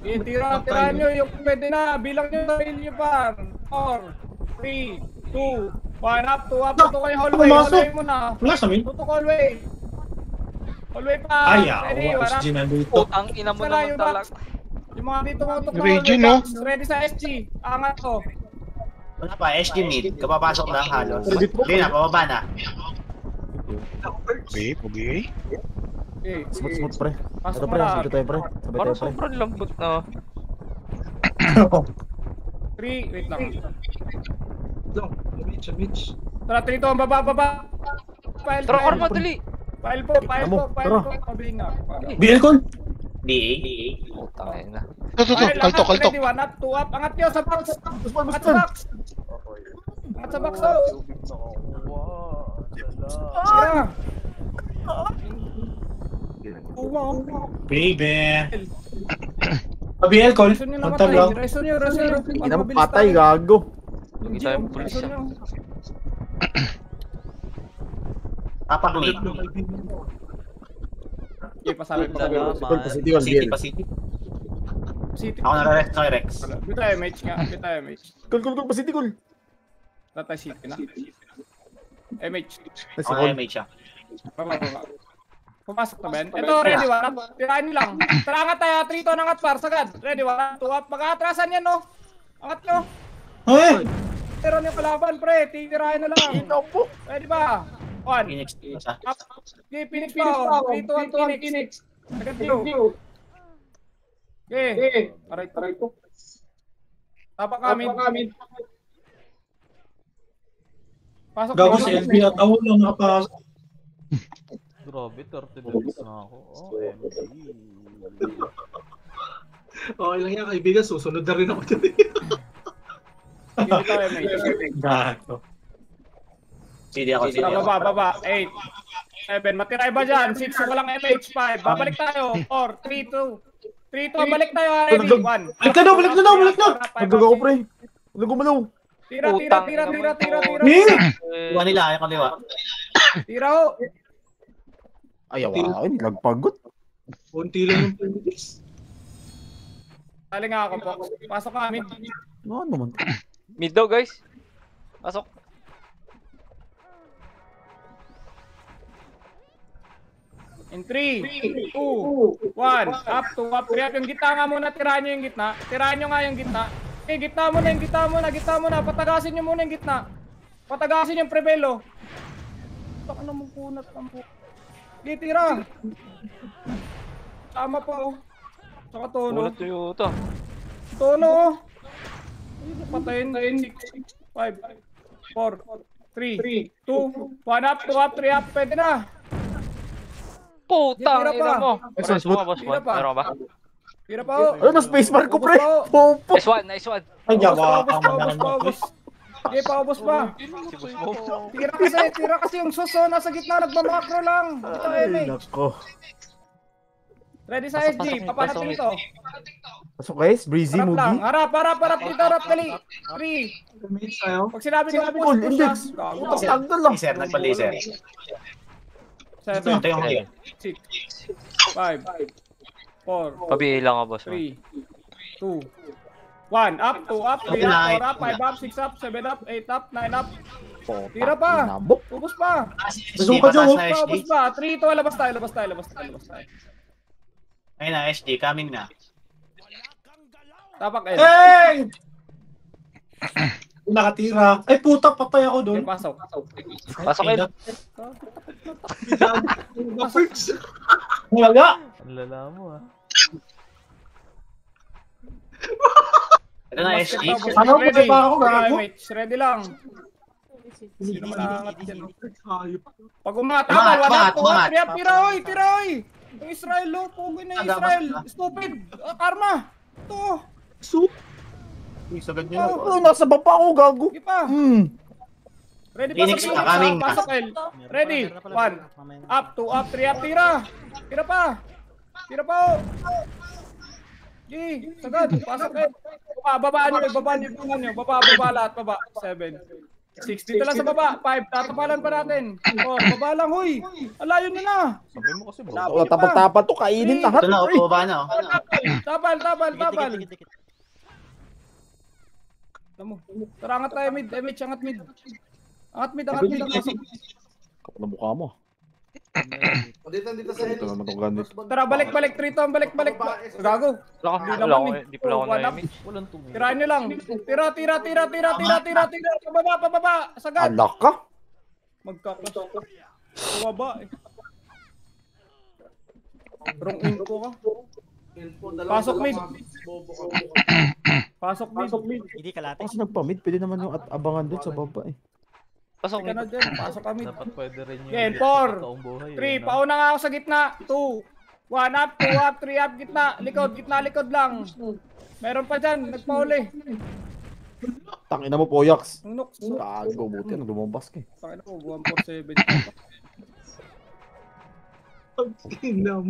Tira nyo yung pwede na. Bilang nyo sarili nyo pa. 4, 3, 2, 1 up. Tuto kayo hallway. Hallway muna. Wala sa amin. Tuto ko hallway. Hallway pa. Ay, Ready, ako. 1 up. SG nandito. Putang ina mo naman talaga. Yung mga dito mga tuto Region, no? Ready sa SG. Angat to. Wala pa, SG mid. Kapapasok na halos. Hindi na, pababa na. Pugi. Okay. Smooth, pre. Pasok Ito, mo pre. na. Ito tayo, pre. Sabay Parang tayo, pre. sobrang lambot na. 3, wait lang. Mitch. Tara, 3 to, baba. File. Tara, Karma, dali. File po. Tara. Pabing na. BL Con. DA. Putang ina. Ito, kaltok. Ready, 1 up, 2 up. Angat nyo sa box. Angat sa box. Angat sa box, oh. Tira. Baby. BL Con. Reson nyo Punta lang. namatay. Reson nyo. Hindi naman patay, gago. Hindi tayo pulis ah. Tapak mid. Okay, pasabi. Positive, City. City. Ako na-rest no, Rex. Bito tayo, mage nga. Cool, positive. Tatay City na. MH. Ako na MH siya. Baba. Pumasok na, Ben. Ito, ready, 1 up. Tirahan nyo lang. Tara, angat tayo. 3 to, angat par. Sagad. Ready, 1 up, 2 up. Mag-aatrasan yan, no? Angat nyo. Ay! Tira nyo kalaban, pre. Titirahin na lang. Ready ba? 1. Phoenix siya. Up. Okay, Phoenix pa. 3, 2, 1, Phoenix. Sagad nyo. Okay. Aray to. Tapak kami. Pasok Gago na. si LB at ako lang nakapasok. Grabe, 30 minutes na ako. OMG. Okay lang yan, kaibigan. Susunod na rin ako dyan. Hindi tayo, mate. Gago. CD ako. Baba. 8. 7. Matira iba dyan. 6. Walang MH. 5. Babalik tayo. 4. 3, 2. Balik tayo. Ready. 1. Balik na daw. Nagdag ako, pre. Nagumalaw. Tira. Kaliwa nila, ayaw kaliwa. Tira ho. Ayaw, nagpagod. Kunti lang yung Phoenix. Tali nga ako, Fox. Pasok ka, mid. Ano naman? Mid daw, guys. Pasok. In 3, 2, 1, up, 2, up, 3, up. Yung gitna nga muna, tirahan nyo yung gitna. Tirahan nyo nga yung gitna. Okay, gitna muna, yung gitna muna. Patagasin nyo muna yung gitna. Patagasin yung prebelo. Baka naman kunat ang po. Okay, tira. Tama pa, oh. Saka tono. Ulat yung ito. Tono, oh. Patayin, 6, 5, 4, 3, 2, 1, up, 2, up, 3, up. Pwede na. Putang Tira pa. ina mo. Excellent, Boss, boss, Tira pa. meron ka ba? Tira pa, oh. Ano, spacebar ko, pre? Popo. Nice one, nice one. Ay, yawa ka Paubos, naman. paubos. Okay, paubos pa. Si boss mo. Tira kasi yung suso, nasa gitna, nagmamakro lang. Ito, Eme. Nako. Ready sa SG, papanat pasok, dito. Pasok guys, breezy Harap lang, movie. harap dito, harap dali. 3. Mates tayo. Pag sinabi ko, Sinabi ko, push, push index. ah. Gago. Tapos tagdal lang. Laser, nagpa-laser. 7, Ito yung huli. 6, 5, 4, Pabilang ka, boss. 3, 2, 1, up, 2 up, 3 up, 4 up, 5 up, 6 up, 7 up, 8 up, 9 up. Tira pa. Nabok. Ubus pa. SD, pataas na SD. Ubus pa. 3, 2, labas tayo. Ayun na, SD, coming na. Tapak L. Hey! Nakatira. Ay, puta, patay ako doon. Okay, pasok. Pasok kayo. Wala. Ang lala mo ah. Ito na, SD. Ano, patay pa ako, gago. Ready lang. Sino manangat yan? Hayop. Pag umatama, Umangat, 1 up, 2 up, umangat. 3 up, tira oy! Yung Israel, lo, pogo na yung Israel. Stupid! Karma! Ito! Uy, sagad nyo. Oh, nasa baba ako, gago. Sige pa! Ready pa Phoenix sa na, coming. pasok L. Ready? 1. Up, 2 up, 3 up, tira! Tira pa! Tira pa oh! G, sagad, pasok L. Babaan nyo, baba lahat, baba. 7. 6 dito lang sa baba, 5, tatapalan pa natin. 4, baba lang, huy! Alayo nyo na! Sabi mo kasi bro. Wala tapal-tapal to, kainin lahat. Ito na, pre. upo ba na? Tapal! Dikit. Alam mo, tara angat tayo mid, Emich, angat mid. Angat mid. Kapag na mukha mo. Dito sa Ito naman itong ganit. Tara, balik, Triton, balik. Gago. Di pala ako One up. na-image. Walang tumingin. Tirahan nyo lang. Tira. Pababa. Sagad. Alak ka? Magkakasok. Bumaba eh. Wrong info ka. Pasok mid. Hindi kalate. Kasi nagpa-mid, pwede naman yung abangan doon sa baba eh. Pasok Ka na mid. dyan, pasok ka mid. Dapat pwede rin yung Again, 4, toong buhay. 3, pauna nga ako sa gitna. 2, 1 up, 2 up, 3 up, gitna. Likod lang. Meron pa dyan, nagpauli. Tangina mo, Poyax. Nunok. Gago, buti na lumabas ka eh. Pakina ko, 147. Tinam.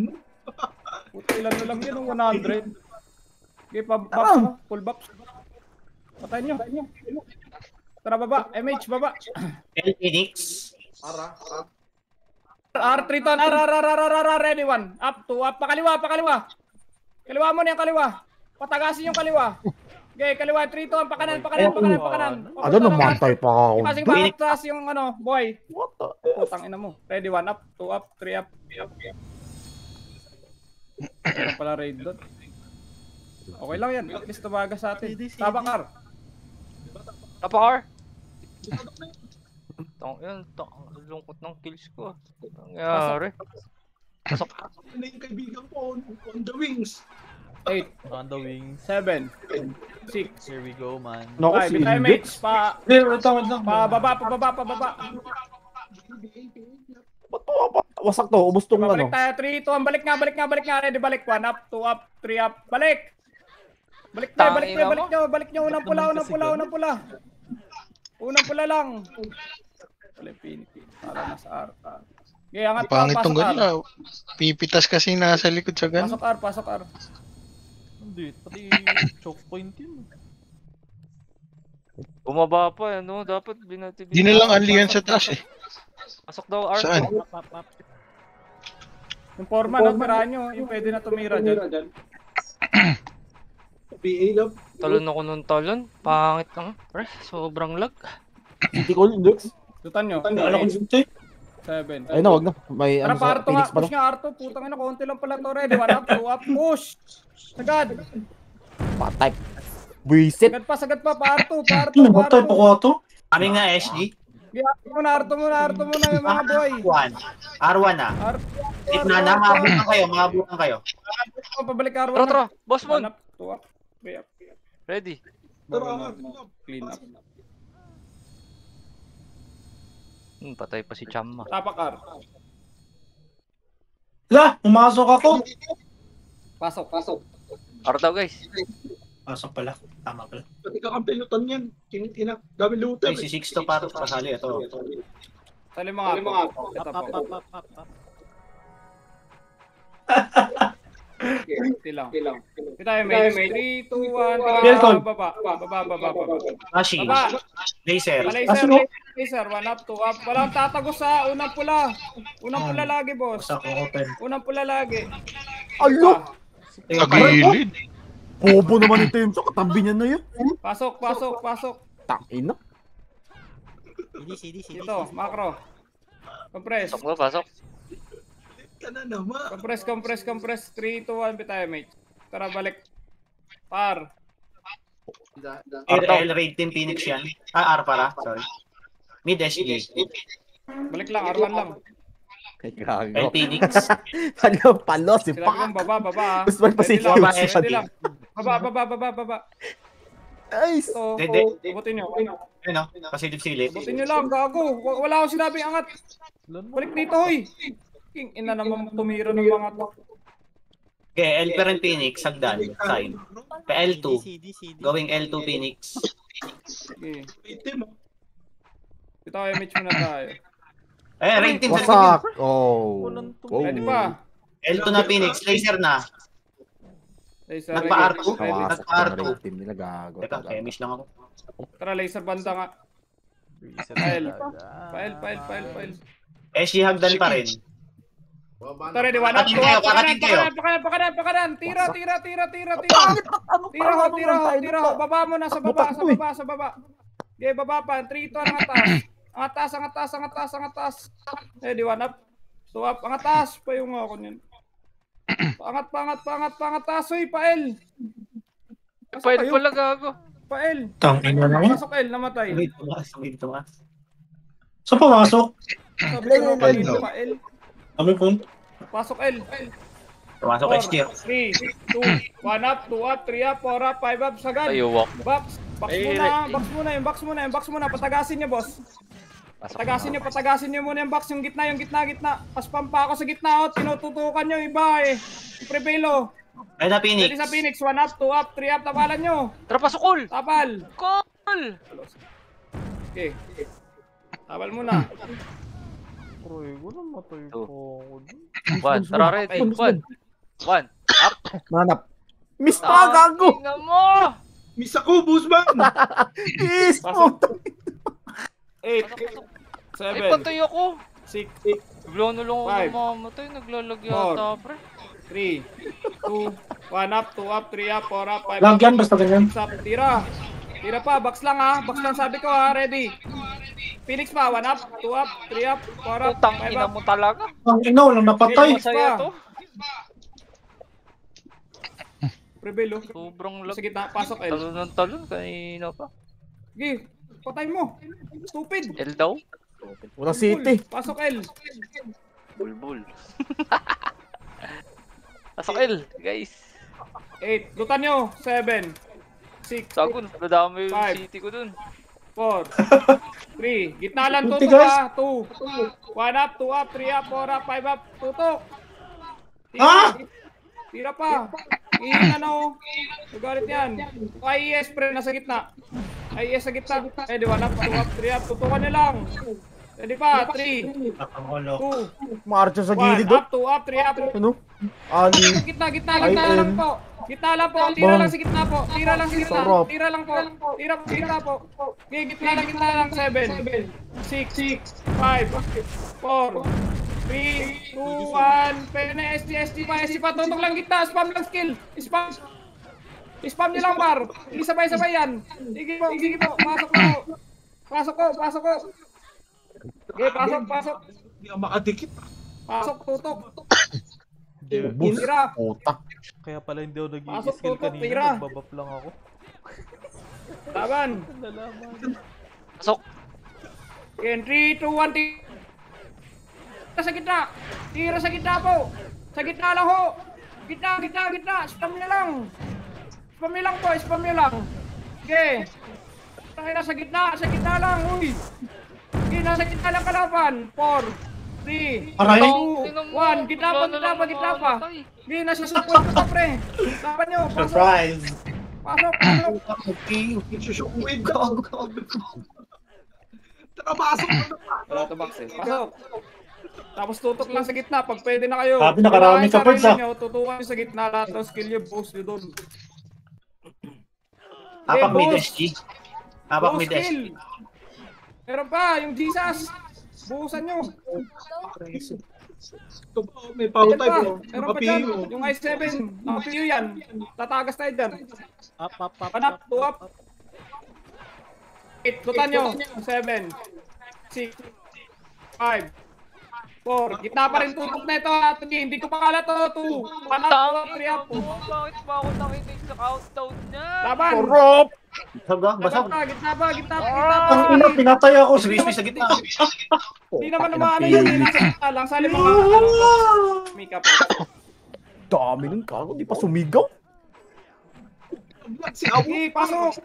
Ilan na lang yun, 100. Okay, full box. Patayin nyo. Tara, baba. MH, baba. Phoenix. R3 ton. R. Ready, 1. Up, 2, up. Pakaliwa. Kaliwa mo na yung kaliwa. Patagasin yung kaliwa. Okay, kaliwa. 3 ton. Pakanan. Ano namatay pa ako? Kasi bakit taas yung boy. What the? Putang ina mo. Ready, 1 up, 2 up, 3 up. Ano pala raid doon? Okay lang yan. At least tumaga sa atin. Tabakar. Tapakar. Lungkot ng kills ko. Nangyari. Pasok. Ano yung kaibigan ko on the wings? 8, On the wings. 7, 6, Here we go, man. Naku, 5. si Bitay Index. mates. Pa Wait lang. baba. Ba't pa? Wasak to, ubos tong Balik ano. tayo. 3, 2, balik nga. Ready, balik. 1 up, 2 up, 3 up. Balik nyo. Unang pula. Unang pula lang. Pilipinas. Para nasa R. Okay, angat pa. Pangit tong Pasok R. ganun ah. Pipitas kasi nasa likod sa ganun. Pasok R. Hindi, pati choke point yun. Bumaba pa, ano? Dapat binati. Di na lang alihan sa taas eh. Pasok daw, R. Saan? Yung forma, no? Tirahan nyo. Yung pwede na tumira dyan. PA lang. Talon ako nung talon. Pangit lang. Pre, sobrang lag. Hindi ko Dex. Lutan nyo. Ano ko dito eh? 7. Ay na, wag na. May Tara ano pa sa Arto nga. Phoenix pa Push no? nga Arto. Putang ina, konti lang pala to. Ready. 1 up, 2 up. Push. Sagad. Pa-type. Buisit. Sagad pa. Pa Arto. Pa Arto. Ano ba tayo po to? Kami nga SG. Arto muna yung mga boy. R1 na. Arto. Gitna na, maabutan kayo. Pabalik Arto. Tara. Boss Mon. 1 up, 2 up. 3 up. Ready. Clean up. Patay pa si Chamma. Tapak Ar. La, pumasok ako. Pasok. Arto guys. Pasok pala. Tama pala. Pati kakampilutan yan. Kinitina. Dami lutan. Ay, si 6 to para pasali. Ito. Sali mga po. Ito po. Tilang. Kita yung may 3, 2, 1. Welcome. Baba. Ashi. Baba. Laser. Laser. 1 up, 2 up. Walang tatagos sa unang pula. Unang pula lagi, boss. Pasok ko open. Unang pula lagi. Alo! Tagilid. Bobo naman ito yung so katabi niya na yun. Pasok. Tangina. Dito, macro. Compress. Pasok. Ka na naman. Compress. 3, 2, 1. Bitay, mate. Tara, balik. Par. L raid team Phoenix yan. R para. Sorry. Mid SG. Balik lang, R1 lang. Ay, L gago. Phoenix. Ano, palos si Sila kong Pak. baba. Gusto mo pa si Ready lang, Hughes. ready lang. Baba. Ay, So, Dede. ubutin nyo. Ano? Pasilip-silip. Ubutin nyo lang, gago. Wala akong sinabing angat. Balik dito, hoy. King, ina naman tumira ng mga to. Okay, L pa rin Phoenix. Sagdan. Side. L2. Going L2 Phoenix. Sige. Itim. Dito kayo, Mitch muna tayo. Raid team sa likod wasak. Oh. Ready pa? L2 na Phoenix. Laser na. Laser, Nagpa-R2? ready. Kawasak Nag-R2. na rin team nila, gago. Teka, chemist lang ako. Tara, laser banda nga. Pael. SG Hagdan pa rin. Ito, ready, 1 up, 2 up. Pakanan. Tira. Tira ho. Baba mo na sa baba. Okay, baba pa. 3, 2, angatas. Ready, 1 up. 2 up. Angatas pa yung ako niyan. Pangat. Hoy, Pael. Pwede pala gago. Pael. Tangin na naman. Pasok El, namatay. Wait, tumaas. Saan pumasok? Sabi ko nung kanina, Pael. Kami po. Pasok El. Tumasok SG. 3, 2, 1 up, 2 up, 3 up, 4 up, 5 up, sagad. Ayuwak mo. Box muna. Patagasin niyo, boss. Patagasin niyo muna yung box, yung gitna. Paspam pa ako sa gitna, tinututukan niyo iba eh. Prevailo. Ay na Phoenix. Ready sa Phoenix, 1 up, 2 up, 3 up, tapalan niyo. Tara, pasok all. Tapal. Call. Okay. Tapal muna. Pre, wala matay pa ako. 1. Tara, ready. 1. Up. Manap. Miss pa, gago. Tingnan mo. Miss ako, Busman! Miss Pasok. po. 8, Ay, 7, patay ako. 6, Bigla na lang ako 5, namamatay. Naglalag yata, pre. 3, 2, 1 up, 2 up, 3 up, 4 up, 5 up. Lagyan, basta ganyan. 6 up, tira pa, box lang ha, sabi ko ha, ready. Phoenix pa, 1 up, 2 up, 3 up, 4 up, Putang 5 ina up. mo talaga. Ang ina, walang napatay. Masaya to. Rebelo. Sobrang lag. Sa gitna, pasok L. Talon ng talon. Kanina pa. Sige, patay mo. Stupid. L daw. Wala city. Pasok L. Bulbul. Pasok L, guys. 8, lutan nyo. 7, 6, Sagun, nadami yung 5, city ko dun. 4, 3, gitna lang Buti, tutok guys. ha. 2, 1 up, 2 up, 3 up, 4 up, 5 up, tutok. Tira pa. Iyan ano. Sugalit yan. IES pre, nasa gitna. IES sa gitna. Ready, 1 up, 2 up, 3 up. Tutukan nyo lang. Ready pa, 3, Nakangolo. 2, Marcha sa 1 gilid do. up, 2 up, 3 up. Ano? Ali. Gitna lang po. Gitna lang po. Tira lang sa gitna po. Tira lang sa gitna. Sarap. Tira lang po. Tira sa gitna po. Okay, gitna lang. 7, 6, 5, 4, 3, 2, 1. Pwede na SG pa. Tutok lang gitna. Spam lang skill. Spam. Spam nyo lang, par. Hindi sabay-sabay yan. Sige po. Pasok ko. Pasok ko. Okay, pasok. Hindi ako makadikit. Pasok, tutok. Bus. Tira. Putak. Kaya pala hindi ako Pasok, nag-i-skill tutok, tira. kanina. Nagbabap lang ako. Laban. Nalaman. Pasok. Okay, 3, 2, 1, sa gitna. Tira sa gitna po. Sa gitna lang ho. Gitna. Spam nyo lang. Spam nyo lang. Okay. Sa gitna lang. Uy. Okay, nasa gitna lang kalaban. 4, 3, Aray. 2, 1. Gitna pa. Okay, nasa support ko pre. Laban nyo. Pasok. Surprise! Pasok. Shockwave ka. Tara, pasok na. Wala to box eh. Pasok. Tapos tutok lang sa gitna pag pwede na kayo. Sabi, nakarami ka, Pards, ah. Tutukan nyo sa gitna lahat ng skill nyo. Boost nyo doon. Apak mid boost. SG. Apak Boost mid SG. skill. Meron pa, yung Jesus. Buhusan nyo. Ito pa, may power Meron pa. type. Meron pa dyan. Naka-PU. Yung i7. Naka-PU yan. Tatagas tayo dyan. Up. Panap, 2 up. 8. Lutan nyo. 7. 6. 5. 4. Gitna pa rin tutok na ito. Hindi ko pakala to. 2. Panap, 3 up. Bakit ba ako nakinig sa countdown niya? Laban. Korop! Basag. Gitna pa. Ang ina, pinatay ako. Swiss sa gitna. Hindi naman naman yun. Nasa gitna lang. Sa limang Mika po. Dami ng kago, di pa sumigaw. Si Awo. Sige, pasok.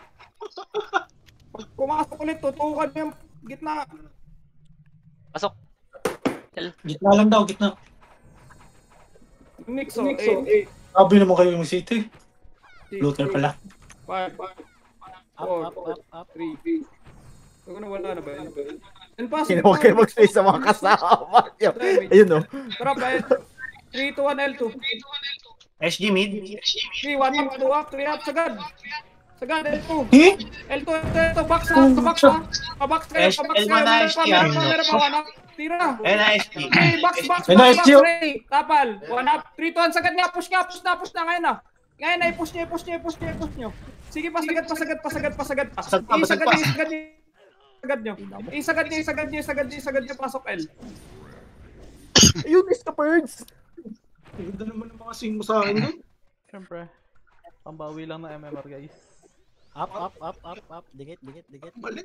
Pag pumasok ulit, tutukan yung gitna. Pasok. Gitna lang daw, gitna. Mixo. Sabi naman kayo yung city. Looter pala. 5, 4, 3. Wala na ba yun? And pasok. Sino huwag kayo mag-space sa mga kasama. Ayun o. Tara, 3, 2, 1, L2. SG mid. 3, 1 up, 2 up, 3 up, sagad. Sagad, L2. Eh? L2, box ha. Pabox kayo. Meron pa, 1 up. Tira. SG. Okay, box. NSG. Ray. Tapal. 1 up. 3 to 1. Sagad nga. Push na. Ngayon na. I-push nyo. Sige pa. Sagad pa. Isagad nyo. Pasok L. Ayun, Mr. Birds. Ganda naman ang mga sing mo sa akin doon. Siyempre. Pambawi lang na MMR guys. Up. Dikit. Mali.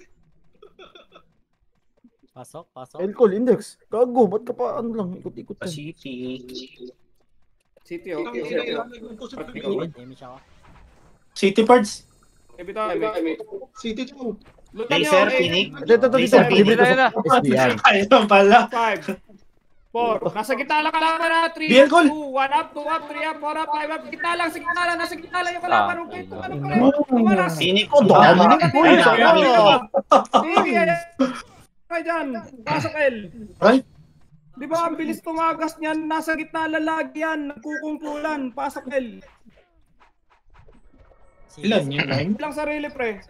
Pasok. Elcol, index. Gago, ba't ka pa ano lang, ikot-ikot yan. City. City, Ito, okay. Damage ako. City Pards. City 2. Laser, Phoenix. Ito, Laser, Libre Phoenix. na yun na. SDR. Ayun pala. 5, 4. Nasa gitna lang kalaban na. 3, Biel, 2, goal. 1 up, 2 up, 3 up, 4 up, 5 up. Nasa gitna lang yung kalaban. Okay, tumalas. Phoenix. Oh, dami ng points. Sige, kaya dyan. Pasok L. Right? Di ba ang bilis tumagas niyan? Nasa gitna lalagi yan. Nagkukumpulan. Pasok L. Ilan yun? 9? Lang sarili pre.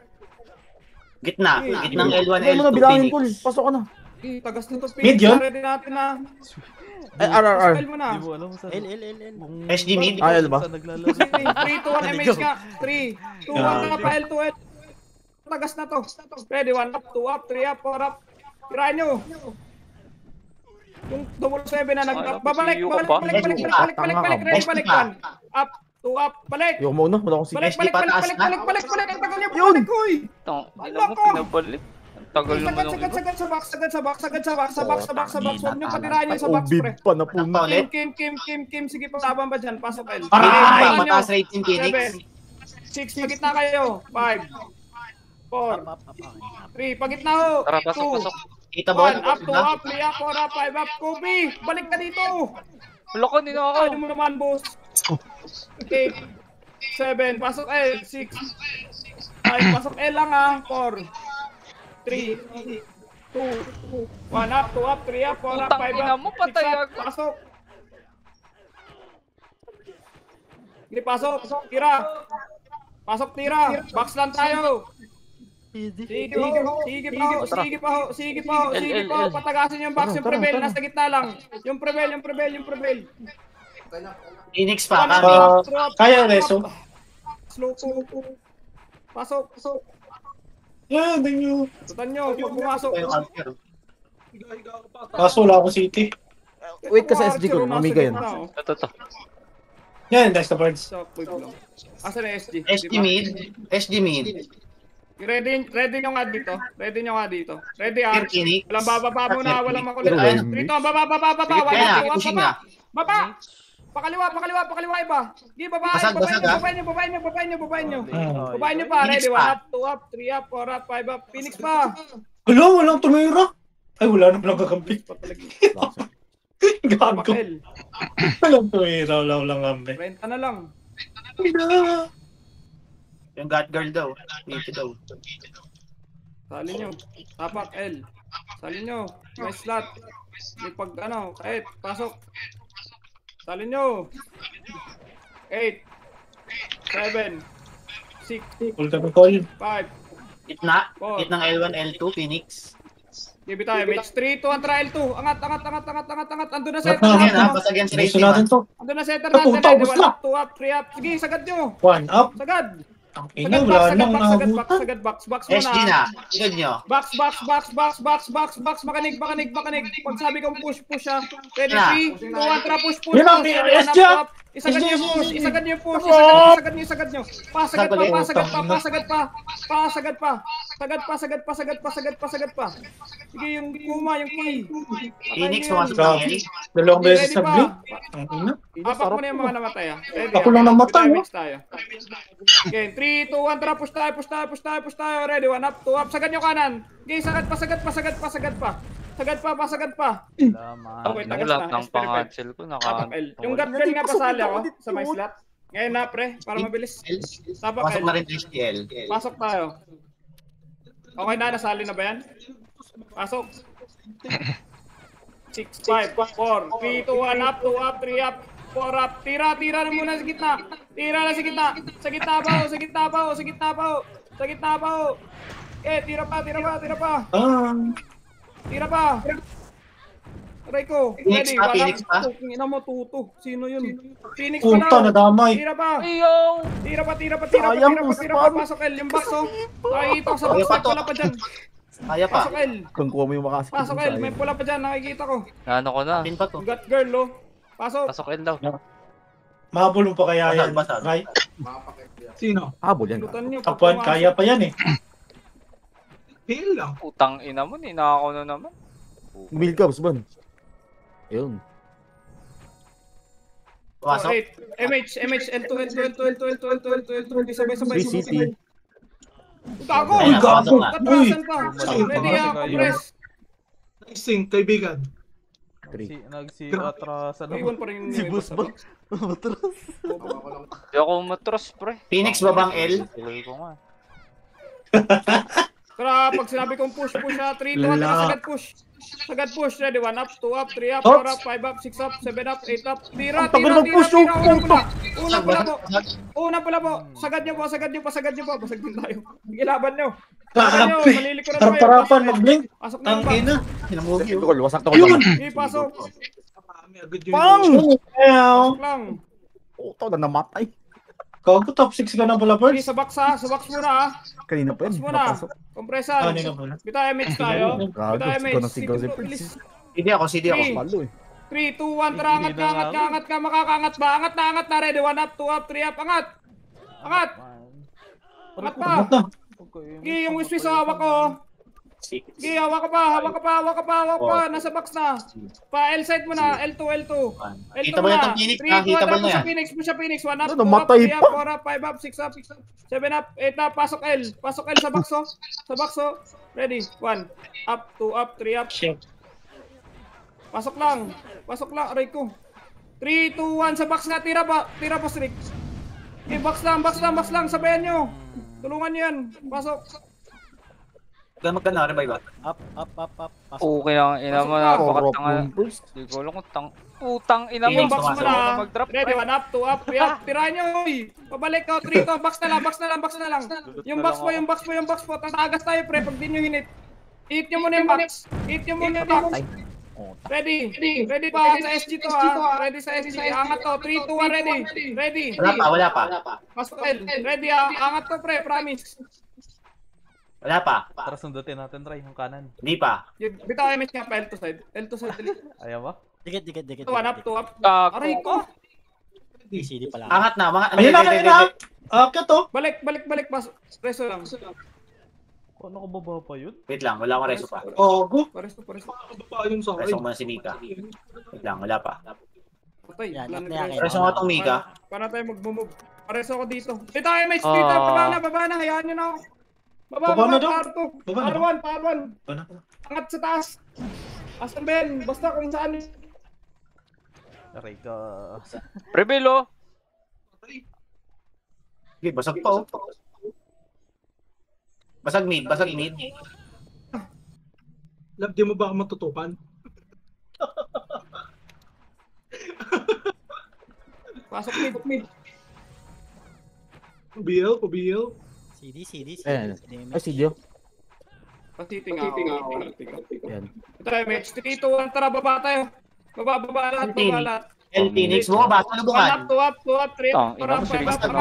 Gitna. Gitnang L1, Ano mo na, L2, bilangin, Phoenix. Col. Pasok ka na. Tagas nito. Mid yun? Ready natin na. Ay, RRR. Pasok L mo na. Hindi mo alam sa L. SG mid. Ay, ano ba? Sa naglalaro. 3, 2, 1 MH nga. 3, 2, 1 na pa L2 L. Tagas na to. Ready, 1 up, 2 up, 3 up, 4 up. Tirahan nyo. Yung double 7 na babalik. Ready, balik. 1 up, 2 up, balik. Yung muna, wala akong sige. Balik. Ang tagal niyo. Yun. Balik, uy. Alam mo, pinabalik. Ang tagal naman ng iba. Sagad sa box. Huwag niyo patirahan yun sa box, pre. Obib pa na po na. Kim. Sige, paglaban ba dyan? Pasok L. Phoenix pa. Mataas rate yung Phoenix. 6, pagitna kayo. 5, 4, 3, pagitna ho. Tara, pasok. 8 ball. 1 up, 2 up, 3 up, 4 up, 5 up. Kobe, balik ka dito. Wala ko, hindi na ako. Ano mo naman, boss? 8, 7, pasok L. 6, 5, pasok L lang ha. 4, 3, 2, 1 up, 2 up, 3 up, 4 up, 5 Putang ina up, mo, 6 patay up, ako. pasok. Hindi, pasok. Tira. Pasok, tira. Box lang tayo. Sige pa ho. Patagasin yung box, yung prevail. Nasa gitna lang. Yung prevail. Phoenix pa. Kaya Reso. slow po. Pasok. Yan, nyo. Tutan nyo, pag pumasok. Yung Alper. Higa-higa ka pa. Kaso wala akong city. Wait ka sa SG ko, mamiga yan. Ito. Yan, that's the birds. So, quick lang. Asa na SG? SG mid. Ready nyo nga dito. Ready ah. Here, Phoenix. Walang bababa muna, walang makulit. Pero Ayun, wait. Rito, baba. Kaya na, pushing na. Baba! Pakaliwa iba. Sige, Basag, babain nyo. Babain nyo pa, Phoenix ready. 1 pa. up, 2 up, 3 up, 4 up, 5 up. Phoenix pa. Wala, walang tumira. Ay, wala na palang kakampi. Gago. Bakil. Walang tumira, walang kampi. Renta na lang. Yung God Girl daw. Dito daw. Sali nyo. Tapak L. Sali nyo. May slot. May pag kahit. Pasok. Sali nyo. 8. 7. 6. Full ka call. 5. Gitna. Four. Gitnang L1, L2, Phoenix. Give it tayo. Match 3, 2, 1, L2. Angat. Andun na Angat center. na, Ayan ha, natin. basag yan straight Gusto natin to. Andun na center Ay, natin. puta, Ready, ubos 1 na. up, 2 up, 3 up. Sige, sagad nyo. 1 up. Sagad. Ang ina, wala nang nahabutan. Sagad box. Box muna. SG na. Igod nyo. Box. Makanig. Pag sabi kong push ha. Ready, Na. 3, 2, 1, tara, push. Yan ang SG. Isagad nyo yung push. Isagad nyo. Pasagad pa. Sige, yung kuma, yung key. Phoenix, Patayin nyo pumasok yan. ng L. Dalawang beses Ready sa pa. blink. Ang ina. Apak mo na yung mga namatay ah. Ready Ako lang namatay, Tayo, oh. mix tayo. Okay, 3, 2, 1, tara, push tayo. Ready, 1 up, 2 up. Sagad nyo kanan. Okay, sagad pa. Sagad pa. Okay, Ang tagas lahat na. ng pang-cancel ko Tapak L. Yung gut girl nga pasali ako sa my slot. Ngayon na pre, para mabilis. Tapak Pasok L. na rin SGL. Pasok tayo. Okay na, nasali na ba yan? Pasok. 6, 5, 4, 3, 2, 1 up, 2 up, 3 up, 4 up. Tira na muna sa gitna. Sa gitna pa. Eh, tira pa. Aray ko. Phoenix pa, Phoenix pa. Ina mo, tuto. Sino yun? Phoenix pa Puta, daw. nadamay. Tira pa. Ayaw! Tira pa. Pasok L. Yung box oh. Nakikita ko sa box. May pula pa dyan. Kaya pa. Pasok L. Kung kuha mo yung makasip. Pasok L. May pula pa dyan. Nakikita ko. Ano ko na? Pin pa to. Got girl oh. Pasok. Pasok in daw. Mahabol mo pa kaya yan. Basag. Right? Sino? Habol yan. Lutan nyo. Top 1, kaya pa yan eh. Heal lang. Utang ina mo, ninakaw na naman. Mil ka, boss ban. Ayun. Pasok. MH, L2. Sabay. 3 city. Gago! Uy, gago! Katrasan pa. Uy! Ready ako, press. Sing, kaibigan. 3. Nagsi-atrasan Iwan pa rin Si yung Boss iba. ba? Matras. Di ako matros, pre. Phoenix babang L. Tuloy ko nga. Pero pag sinabi kong push ha, 3, 2, 1, sagad push. Ready, 1 up, 2 up, 3 up, 4 up, 5 up, 6 up, 7 up, 8 up. Tira. Una pula po. Sagad nyo po. Basag din tayo. Gilaban nyo. Grabe. Malilikuran tayo. Tarap-tarapan, mag-blink. Pasok na yung box. Tangina. Hinamugi. Tol, wasak na ko Yun! lang. Okay, pasok. Kami agad yun. Pang! Ayaw. Pasok lang. Puta na namatay. Gago, top 6 ka na pala, Okay, birds. sa box ha. Sa box muna ha. Kanina pa Box yun. muna. Napasok. Kompresan. Ano nga pala? Bita MH tayo. Gago, Bita sigaw na MH. sigaw si Prince. CD ako. Malo eh. 3, 2, 1, tara, angat ka, makakaangat ba? Angat na, ready, 1 up, 2 up, 3 up, angat pa. Angat na. Gi, yung wiswis hawak ko. Gi, hawak ka pa, nasa box na. Pa, L side mo na, L2. Kita mo yan itong Phoenix, nakita mo na yan. Push siya Phoenix, 1 up, 2 Ano, up, matay 3 up, pa. 4 up, 5 up, 6 up, 7 up, 8 up, pasok L sa box oh. Ready, 1 up, 2 up, 3 up. Shit. Pasok lang, aray ko. 3, 2, 1, sa box nga, tira pa, strict. Okay, box lang, sabayan nyo. Tulungan nyo yan, pasok. Magkano, revive ba? Up. Okay ang ina mo, Pasok Corrupt napakatanga. yung first. Di ko alam kung utang ina mo. Phoenix, Box mo pumasok. na, Mag-drop, ready, 1 up, 2 up, 3 up, tirahan nyo, uy. Pabalik ka, 3 to, box na lang. Yung box mo, tatagas tayo pre, pag di nyo hinit. Hit nyo muna yung box. Oh, Ready. Ready pa sa SG to ha. Ready sa SG. Angat to. 3, 2, 1, ready. Ready. Wala pa. Pasok L. Ready ha. Angat to pre, promise. Wala pa. Tara sundutin natin, try, yung kanan. Hindi pa. Bitaw MH nga pa L to side. L to side. Ayaw ba? Dikit. 1 up, 2 up. Gago. Aray ko. CD pala. Angat na. Ayun na. Akit to. Balik. Pasok. Reso lang. Ano ko baba pa yun? Wait lang, wala akong reso pa. Ogo. Paresto. Baba yun sa Reso ko akin. muna si Mika. Wait lang, wala pa. Patay. Yan, Wala yan, nag-reso. Reso ko itong Mika. Para tayo mag-move. Pareso ako dito. Dito MH dito. Baba na. Hayaan nyo na ako. Baba na daw. R2. Baba na. R1. Angat sa taas. Asan ba yan? Basta kung saan. Aray ka. Rebelo. Okay, basag pa oh. Basag mid. Lab, di mo ba ako matutupan? Pasok mid. Pabil. CD. Ayan. Ay, si Dio. Pasiting ako. Ayan. Ito MH. 3, 2, 1. Tara, baba tayo. Baba lahat. El Phoenix, bumaba sa lubungan. 2 up, 3 up. Ina mo, sinis na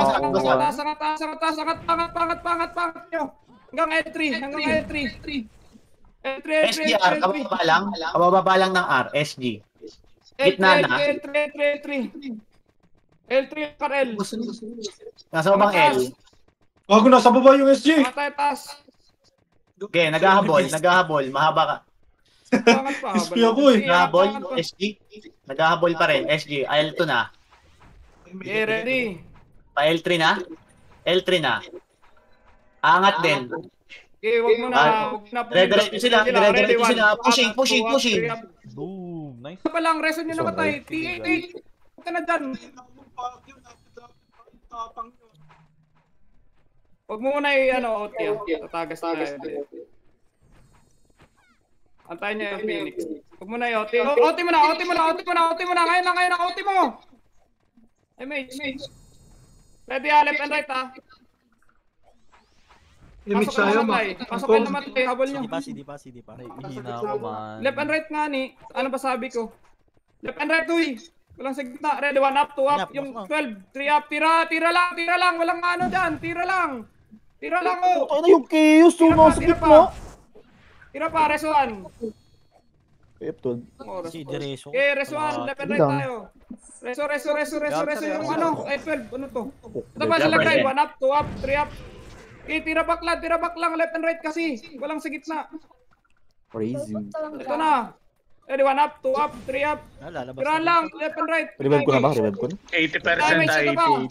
Angat nyo. Hanggang L3. SGR, kababa lang ng R, SG. Gitna na. L3 Karel. Nasa babang L. Ako nasa baba yung SG. Matay taas. Okay, naghahabol, mahaba ka. Angat pa. SP ako eh. Naghahabol, SG. Naghahabol pa rin, SG. L2 na. Okay, ready. Pa L3 na. Angat din. Okay, wag mo na. Dire-diretso sila. Pushing. Boom, nice. Ito pa lang, reso nyo namatay. T8. Huwag ka na dyan. Huwag mo muna OT. Tatagas na tayo. Antayin niya yung Phoenix. Huwag mo na OT. OT mo na. Ngayon na OT mo. MH. Ready left and right ha. Image tayo, Pasok na namatay. Habol nyo. CD pa. Ihina ako man. Left and right nga ni. Ano ba sabi ko? Left and right, uy. Walang sa gitna. Ready, 1 up, 2 up. Yung 12, 3 up. Tira lang. Walang ano dyan. Tira lang oh. Ano yung chaos? Nasa gitna. Tira pa, resuan. F12. CD Reso. Okay, resuan. Left and right tayo. Reso yung ano. F12, ano to? Ito ba sila guys? 1 up, 2 up, 3 up. Okay, tira back lang. Left and right kasi. Walang sa gitna. Crazy. Ito na. Ready, 1 up, 2 up, 3 up. Lalabas. Tira lang, left and right. Revive ko na ba? 80% Damage ito ba?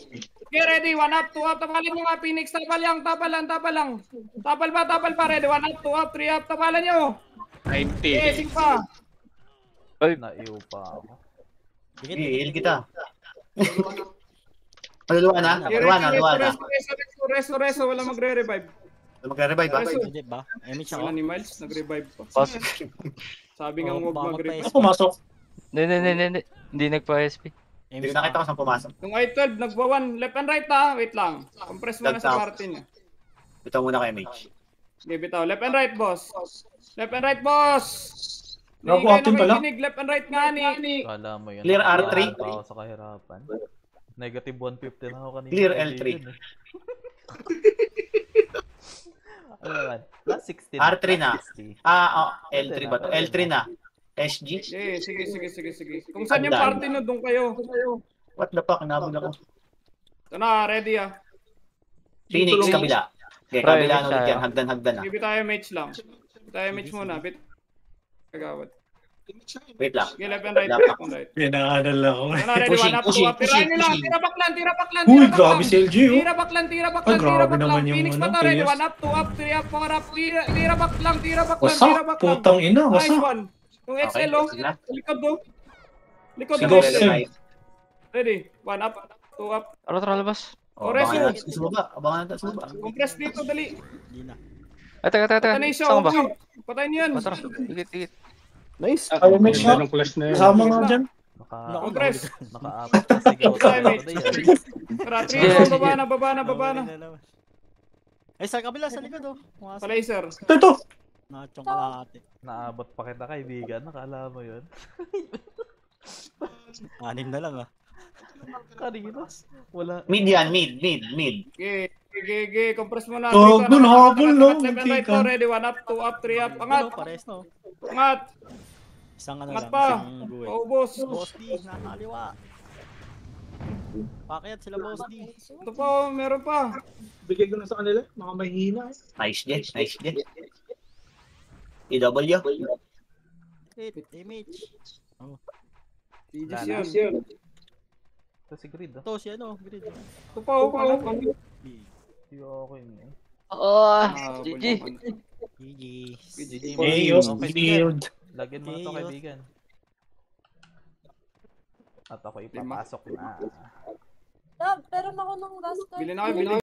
Okay, ready, 1 up, 2 up. Tapalan nyo nga, Phoenix. Tapal lang. Tapal pa. Ready, 1 up, 2 up, 3 up. Tapalan nyo. 90. Okay, sing pa. Naiyo pa ako. Heal kita. Luwa na. Reso. Wala magre-revive. Magre-revive ba? Hindi ba? Image ako. Wala ni Miles, nag-revive pa. Sabi nga huwag mag-revive. Pumasok. Hindi nagpa-SP. Hindi ko nakita ko saan pumasok. Yung I-12, nagwa-1. Left and right ha. Wait lang. Compress mo na sa party niya. Ito muna kay Mage. Okay, bitaw. Left and right, boss. Nag-walking pala? Left and right nga ni. Kala mo yan. Clear R3. Kailangan pa ako sa kahirapan. Negative 150 na ako kanina. Clear L3. Ano naman? Last 16. R3 na. L3 ba to? L3 na. SG? Sige. Kung saan yung party no, doon kayo. What the fuck? Nabog ako. Ito na, ready ah. Phoenix, kabila. Okay, kabila na ulit yan. Hagdan na. Give tayo match lang. Tayo match muna. Bit. Kagawad. Wait lang. Okay, left and right. Pinakadal ako. Ano, ready, 1 up, 2 up. Tirahin nyo lang. Tira back lang. Uy, grabe si LG oh. Tira back lang. Ay, grabe naman yung Phoenix pa ano, to, ready, Phoenix. 1 up, 2 up, 3 up, 4 up. Tira back lang. Wasak, putang ina, Nice wasak. one. Yung XL oh. sige na. Likod do. Likod Si do. Ghost Sim. Ready, 1 up, 2 up. Tara, labas. Abangan natin sa baba. Abangan natin sa baba. Compress dito, dali. Hindi na. Ay, taga. Patay na yung show. Saan ba? Patay niyo yan. Tara, tigit. Nice. Ay, may shot. Kasama nga dyan. Compress. Naka-apat na sigaw sa Damage. ano yan. Tara, 3 baba na. Ay, sa kabila, sa likod oh. Palaser. Ito. Nachong kalahati. Naabot pa kita kaibigan, nakala mo yun. 6 na lang ah. Kanina, wala. Mid yan, mid. Compress mo na. Habol, no? Left and right po, ready. 1 up, 2 up, 3 up. Angat! Pares no. Angat! Isang ano Angat lang, pa! isang buhay. Paubos! Boss D, nakakaliwa. Pakyat sila Boss D. Ito po, meron pa. Bigay ko na sa kanila, mga mahihina. Nice jet. EW. Hit, image. Aegis yun. Ito si Grid, ah. Ito si ano, grid. Ito po, Hindi okay niya. GG. GG. Lagyan mo na ito kaibigan. At ako ipapasok na. Pero ako nung last time. Bili na kayo,